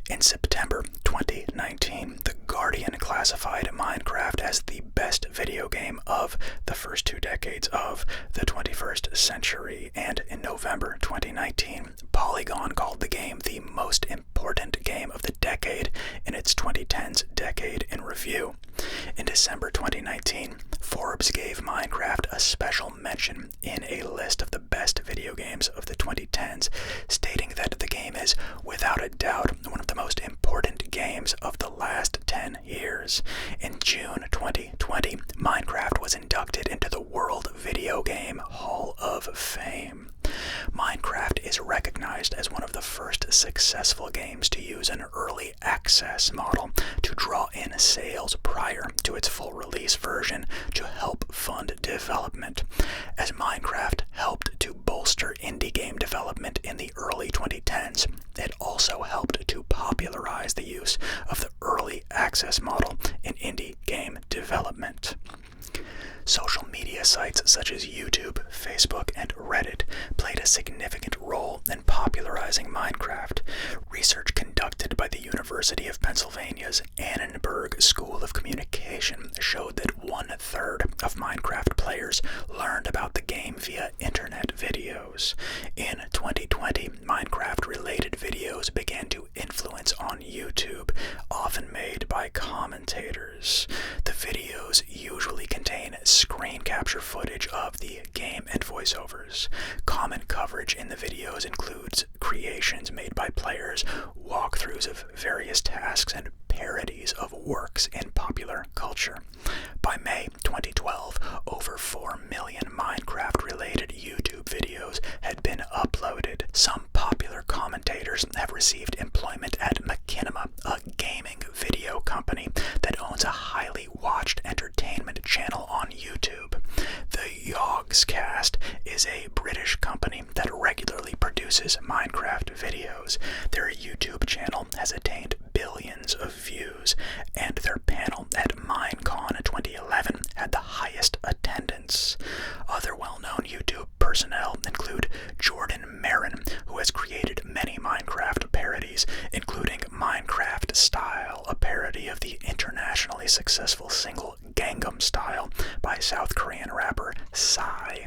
In September 2019, The Guardian classified Minecraft as the best video game of the first 2 decades of the 21st century, and in November 2019, Polygon called the game the most important game of the decade in its 2010s Decade in Review. In December 2019, Forbes gave Minecraft a special mention in a list of the best video games of the 2010s, stating that the game is, without a doubt, one of the most important games of the last 10 years. In June 2020, Minecraft was inducted into the World Video Game Hall of Fame. Minecraft is recognized as one of the first successful games to use an early access model to draw in sales prior to its full release version to help fund development. As Minecraft helped to bolster indie game development in the early 2010s, it also helped to popularize the use of the early access model in indie game development. Social media sites such as YouTube, Facebook, and Reddit played a significant role in popularizing Minecraft. Research conducted by the University of Pennsylvania's Annenberg School of Communication showed that 1/3 of Minecraft players learned about the game via internet videos. In 2020, Minecraft-related videos began to influence on YouTube, often made by commentators. The videos usually contain screen capture footage of the game and voiceovers. Common coverage in the videos includes creations made by players, walkthroughs of various tasks, and parodies of works in popular culture. By May 2012, over 4 million Minecraft-related YouTube videos had been uploaded. Some popular commentators have received employment at Machinima, a gaming video company that owns a highly watched entertainment channel on YouTube. The Yogscast is a British company that regularly produces Minecraft videos. Their YouTube channel has attained billions of views, and their panel at Minecon 2011 had the highest attendance. Other well-known YouTube personnel include Jordan Marin, who has created many Minecraft parodies, including Minecraft Style, a parody of the internationally successful single Gangnam Style by South Korean rapper Psy.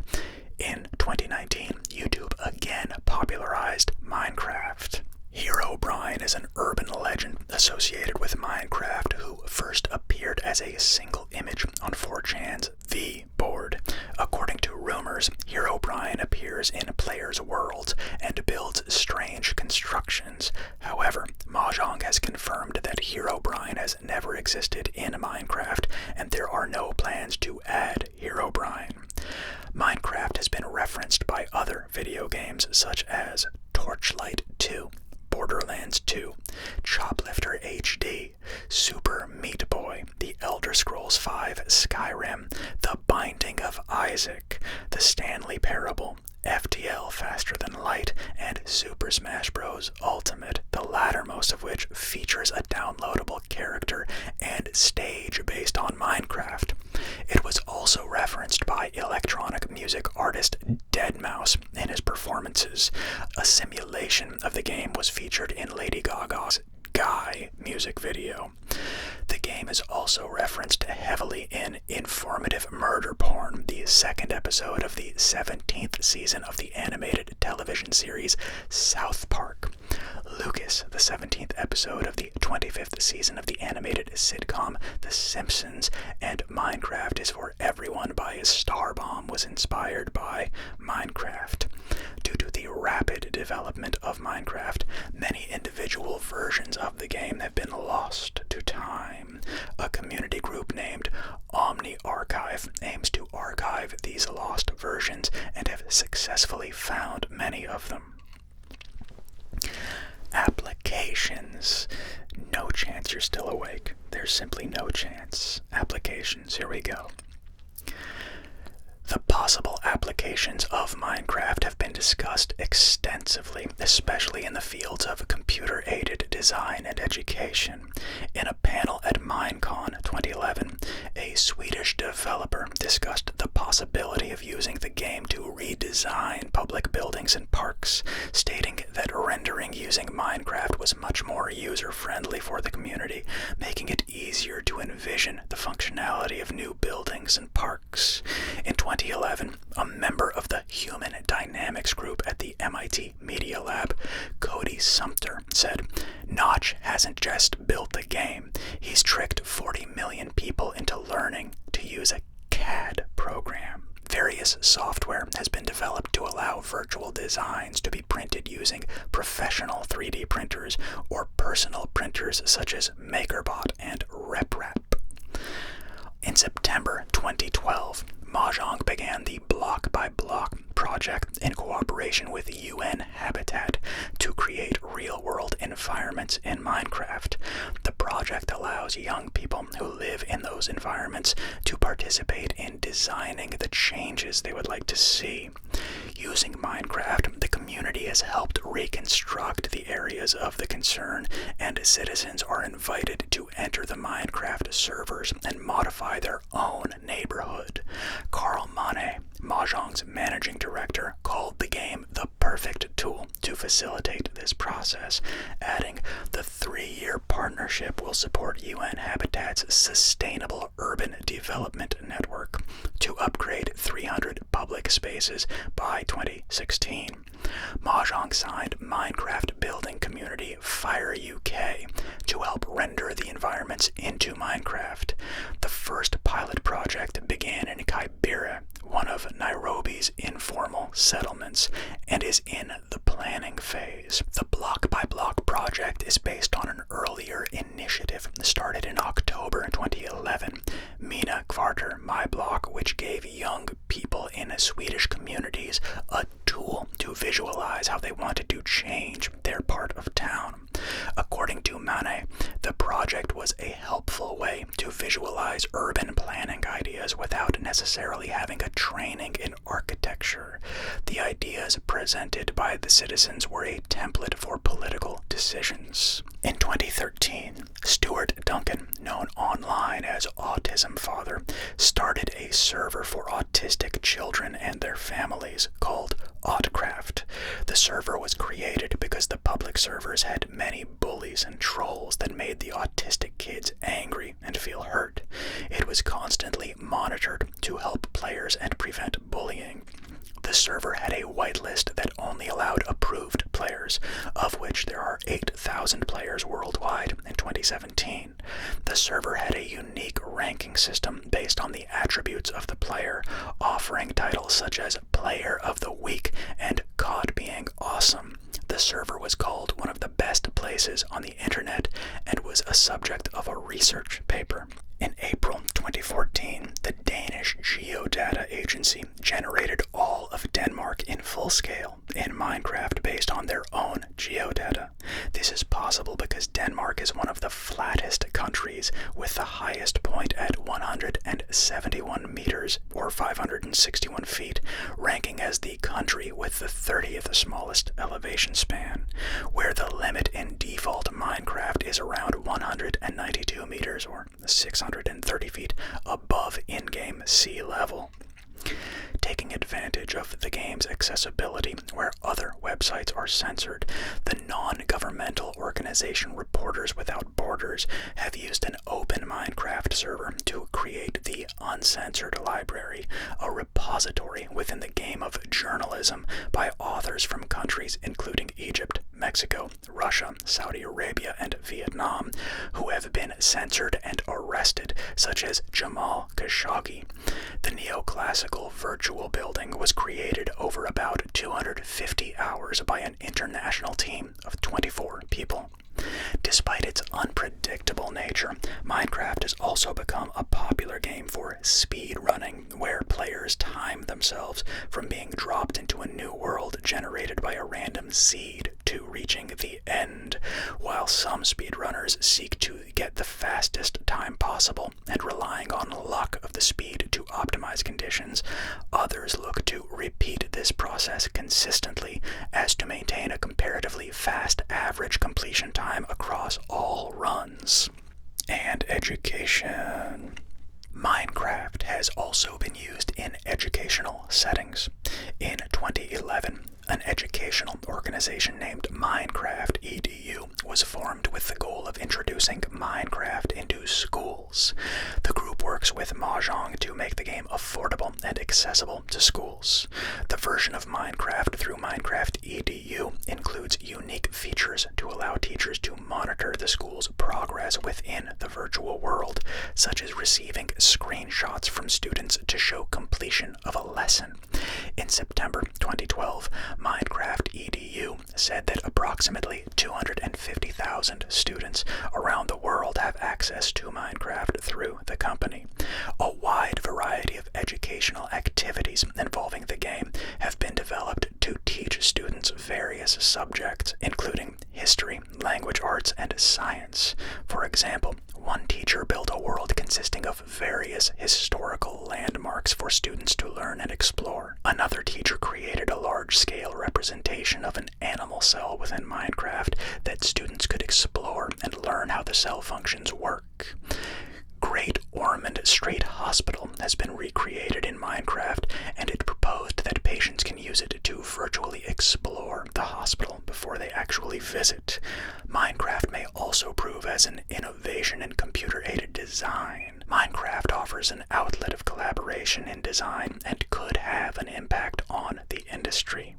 In 2019, YouTube again popularized Minecraft. Herobrine is an urban legend associated with Minecraft who first appeared as a single image on 4chan's The Board. According to rumors, Herobrine appears in players' worlds and builds strange constructions. However, Mahjong has confirmed that Herobrine has never existed in Minecraft, and there are no plans to add Herobrine. Minecraft has been referenced by other video games such as Torchlight 2, Borderlands 2, Choplifter HD, Super Meat Boy, The Elder Scrolls V Skyrim, The Binding of Isaac, The Stanley Parable, FTL Faster Than Light, and Super Smash Bros. Ultimate, the latter most of which features a downloadable character and stage based on Minecraft. It was also referenced by electronic music artist deadmau5 in his performance performances. A simulation of the game was featured in Lady Gaga's Guy music video. The game is also referenced heavily in Informative Murder Porn, the second episode of the 17th season of the animated television series South Park. Lucas, the 17th episode of the 25th season of the animated sitcom The Simpsons, and Minecraft is for Everyone by Starbomb was inspired by Minecraft. Due to the rapid development of Minecraft, many individual versions of the game have been lost to time. A community group named Omni Archive aims to archive these lost versions and have successfully found many of them. Applications. No chance you're still awake. There's simply no chance. Applications. Here we go. The possible applications of Minecraft have been discussed extensively, especially in the fields of computer-aided design and education. In a panel at Minecon 2011, a Swedish developer discussed the possibility of using the game to redesign public buildings and parks, stating that rendering using Minecraft was much more user-friendly for the community, making it easier to envision the functionality of new buildings and parks. In 2011, a member of the Human Dynamics group at the MIT Media Lab, Cody Sumter, said, "Notch hasn't just built the game, he's tricked 40 million people into learning to use a CAD program. Various software has been developed to allow virtual designs to be printed using professional 3D printers or personal printers such as MakerBot and RepRap." In September 2012, Mahjong began the Block by Block project in cooperation with UN Habitat to create real-world environments in Minecraft. The project allows young people who live in those environments to participate in designing the changes they would like to see. Using Minecraft, the community has helped reconstruct the areas of the concern, and citizens are invited to enter the Minecraft servers and modify their own neighborhood. Carl Mane, Mahjong's managing director, called the game the perfect tool to facilitate this process, adding, "The 3-year partnership will support UN Habitat's Sustainable Urban Development Network to upgrade 300 public spaces by 2016. Mahjong signed Minecraft building community Fire UK to help render the environments into Minecraft. The first pilot project began in Kibera, one of Nairobi's informal settlements, and is in the planning phase. The Block by Block project is based on an earlier initiative started in October 2011, Mina Kvarter My Block, which gave young people in Swedish communities a tool to visualize how they wanted to change their part of town. According to Mane, the project was a helpful way to visualize urban planning ideas without necessarily having a training in architecture. The ideas presented by the citizens were a template for political decisions. In 2013, Stuart Duncan, known online as Autism Father, started a server for autistic children and their families called Autcraft. The server was created because the public servers had many bullies and trolls that made the autistic kids angry and feel hurt. It was constantly monitored to help players and prevent bullying. The server had a whitelist that only allowed approved players, of which there are 8,000 players worldwide in 2017. The server had a unique ranking system based on the attributes of the player, offering titles such as Player of the Week and COD being awesome. The server was called one of the best places on the internet and was a subject of a research paper. In April 2014, the Danish Geodata Agency generated all of Denmark in full scale in Minecraft based on their own geodata. This is possible because Denmark is one of the flattest countries, with the highest point at 171 meters or 561 feet, ranking as the country with the 30th smallest elevation span, where the limit in default Minecraft is around 192 meters or 630 feet above in-game sea level. Taking advantage of the game's accessibility where other websites are censored, the non-governmental organization Reporters Without Borders have used an open Minecraft server to create the Uncensored Library, a repository within the game of journalism by authors from countries including Egypt, Mexico, Russia, Saudi Arabia, and Vietnam, who have been censored and arrested, such as Jamal Khashoggi. The neoclassical virtual building was created over about 250 hours by an international team of 24 people. Despite its unpredictable nature, Minecraft has also become a popular game for speed running, where players time themselves from being dropped into a new world generated by a random seed to reaching the end. While some speedrunners seek to get the fastest time possible and relying on luck of the speed to optimize conditions, others look to repeat this process consistently as to maintain a comparatively fast average completion time across all runs. And education. Minecraft has also been used in educational settings. In 2011, an educational organization named Minecraft EDU was formed with the goal of introducing Minecraft into schools. The group works with Mahjong to make the game affordable and accessible to schools. The version of Minecraft through Minecraft EDU includes unique features to allow teachers to monitor the school's progress within the virtual world, such as receiving screenshots from students to show completion of a lesson. In September 2012, Minecraft EDU said that approximately 250,000 students around the world have access to Minecraft through the company. A wide variety of educational activities involving the game have been developed to teach students various subjects, including history, language arts, and science. For example, one teacher built a world consisting of various historical landmarks for students to learn and explore. Another teacher created a large-scale representation of an animal cell within Minecraft that students could explore and learn how the cell functions work. Great Ormond Street Hospital has been recreated in Minecraft, and it proposed that patients can use it to virtually explore the hospital before they actually visit. Minecraft may also prove as an innovation in computer-aided design. Minecraft offers an outlet of collaboration in design and could have an impact on the industry.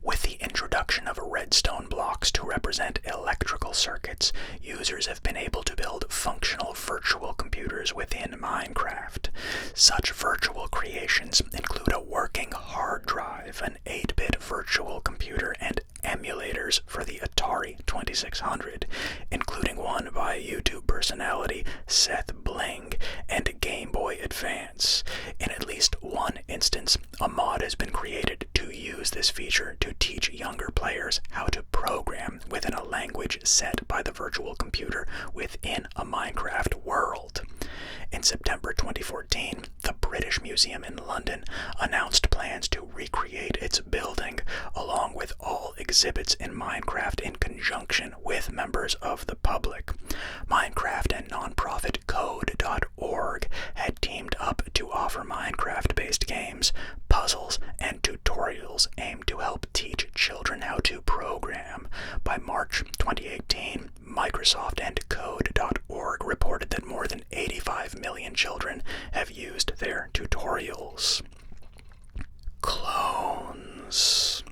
With the introduction of redstone blocks to represent electrical circuits, users have been able to build functional virtual computers within Minecraft. Such virtual creations include a working hard drive, an 8-bit virtual computer, and emulators for the Atari 2600, including one by YouTube personality Seth Bling and Game Boy Advance. In at least one instance, a mod has been created to use this feature to teach younger players how to program within a language set by the virtual computer within a Minecraft world. In September 2014, the British Museum in London announced plans to recreate its building, along with all exhibits in Minecraft in conjunction with members of the public. Minecraft and nonprofit Code.org had teamed up to offer Minecraft-based games, puzzles, and tutorials aimed to help teach children how to program. By March 2018, Microsoft and Code.org reported that more than 85 million children have used their tutorials. Clones.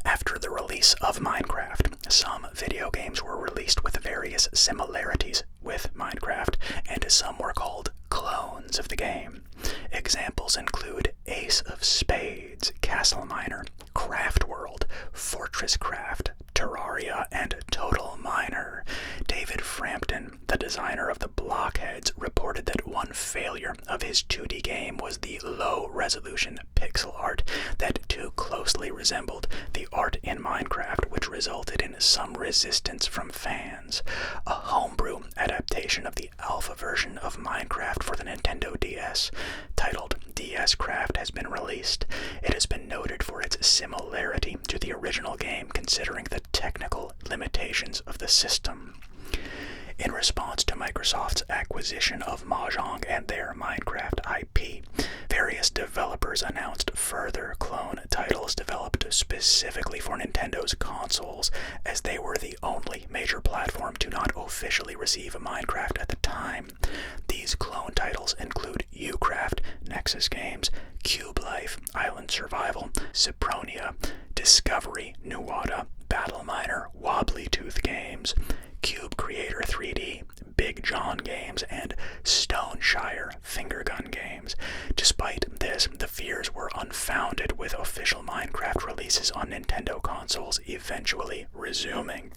After the release of Minecraft, some video games were released with various similarities with Minecraft, and some were called clones of the game. Examples include Ace of Spades, Castle Miner, Craft World, Fortress Craft, Terraria, and Total Miner. David Frampton, the designer of the Blockheads, reported that one failure of his 2D game was the low-resolution pixel art that too closely resembled the art in Minecraft, which resulted in some resistance from fans. A homebrew adaptation of the alpha version of Minecraft for the Nintendo DS, titled DS Craft, has been released. It has been noted for its similarity to the original game, considering the technical limitations of the system. In response to Microsoft's acquisition of Mahjong and their Minecraft IP, various developers announced further clone titles developed specifically for Nintendo's consoles, as they were the only major platform to not officially receive Minecraft at the time. These clone titles include Ucraft, Nexus Games, Cube Life, Island Survival, Cypronia, Discovery, Nuada, Battle Miner, Wobbly Tooth Games, Cube Creator 3D, Big John Games, and Stoneshire Fingergun Games. Despite this, the fears were unfounded, with official Minecraft releases on Nintendo consoles eventually resuming.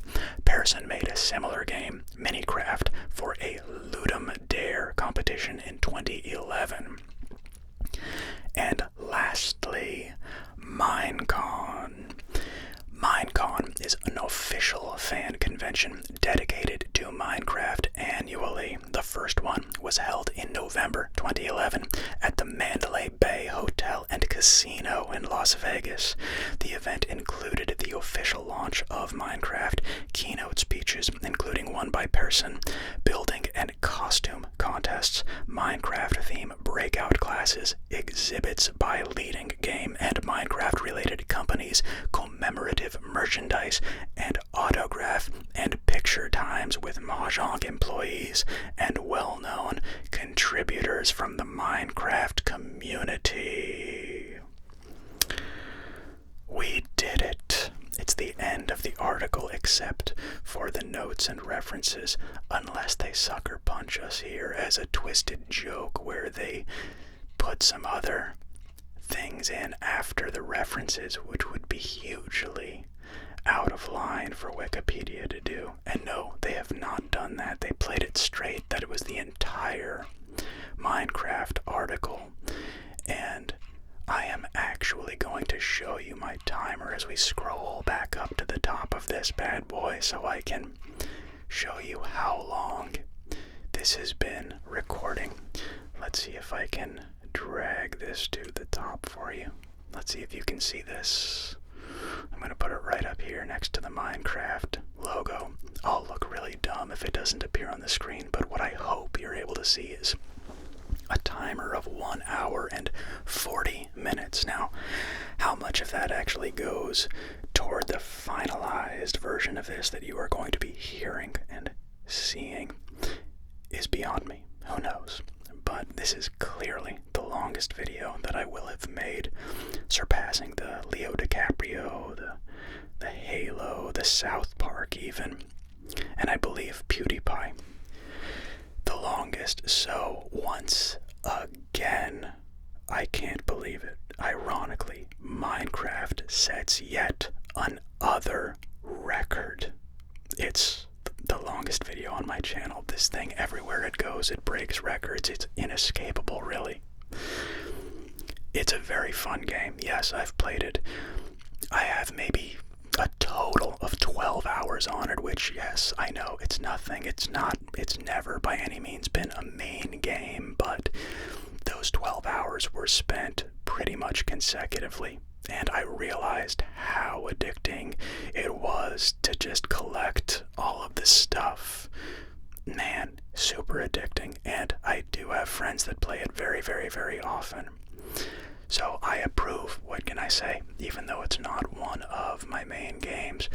Pearson made a similar game, Minecraft, for a Ludum Dare competition in 2011. And lastly, Minecon. Minecon is an official fan convention dedicated to Minecraft annually. The first one was held in November 2011 at the Mandalay Bay Hotel and Casino in Las Vegas. The event included the official launch of Minecraft, keynote speeches, including one by Pearson, building and costume contests, Minecraft theme breakout classes, exhibits by leading game and Minecraft-related companies, commemorative merchandise, and autograph and picture times with Mahjong employees and well-known contributors from the Minecraft community. We did it. It's the end of the article except for the notes and references, unless they sucker punch us here as a twisted joke where they put some other things in after the references, which would be hugely out of line for Wikipedia to do. And no, they have not done that. They played it straight, that it was the entire Minecraft article. And I am actually going to show you my timer as we scroll back up to the top of this bad boy so I can show you how long this has been recording. Let's see if I can drag this to the top for you. Let's see if you can see this. I'm going to put it right up here next to the Minecraft logo. I'll look really dumb if it doesn't appear on the screen, but what I hope you're able to see is a timer of 1 hour and 40 minutes. Now, how much of that actually goes toward the finalized version of this that you are going to be hearing and seeing is beyond me. Who knows? But this is clearly the longest video that I will have made, surpassing the Leo DiCaprio, the Halo, the South Park even, and I believe PewDiePie. The longest. So once again, I can't believe it, ironically, Minecraft sets yet another record. It's the longest video on my channel. This thing, everywhere it goes, it breaks records. It's inescapable, really. It's a very fun game. Yes, I've played it. I have maybe a total of 12 hours on it, which, yes, I know it's nothing. It's never by any means been a main game, but those 12 hours were spent pretty much consecutively. And I realized how addicting it was to just collect all of this stuff. Man, super addicting. And I do have friends that play it very, very, very often. So I approve, what can I say? Even though it's not one of my main games,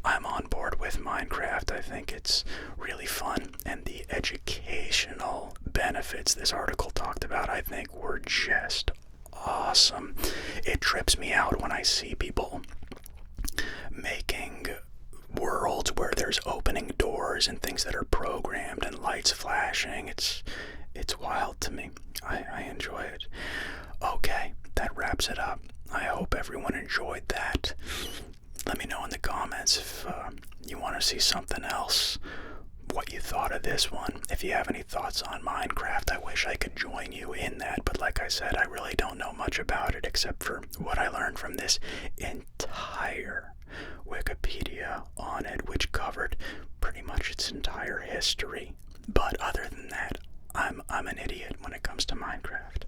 I'm on board with Minecraft. I think it's really fun. And the educational benefits this article talked about, I think, were just awesome. It trips me out when I see people making worlds where there's opening doors and things that are programmed and lights flashing. It's wild to me. I enjoy it. Okay, that wraps it up. I hope everyone enjoyed that. Let me know in the comments if you want to see something else, what you thought of this one. If you have any thoughts on Minecraft, I wish I could join you in that, but like I said, I really don't know much about it except for what I learned from this entire Wikipedia on it, which covered pretty much its entire history. But other than that, I'm an idiot when it comes to Minecraft.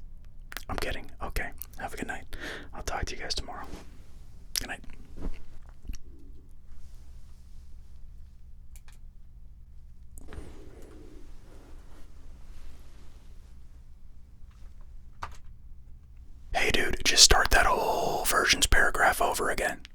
I'm kidding. Okay, have a good night. I'll talk to you guys tomorrow. Good night. over again.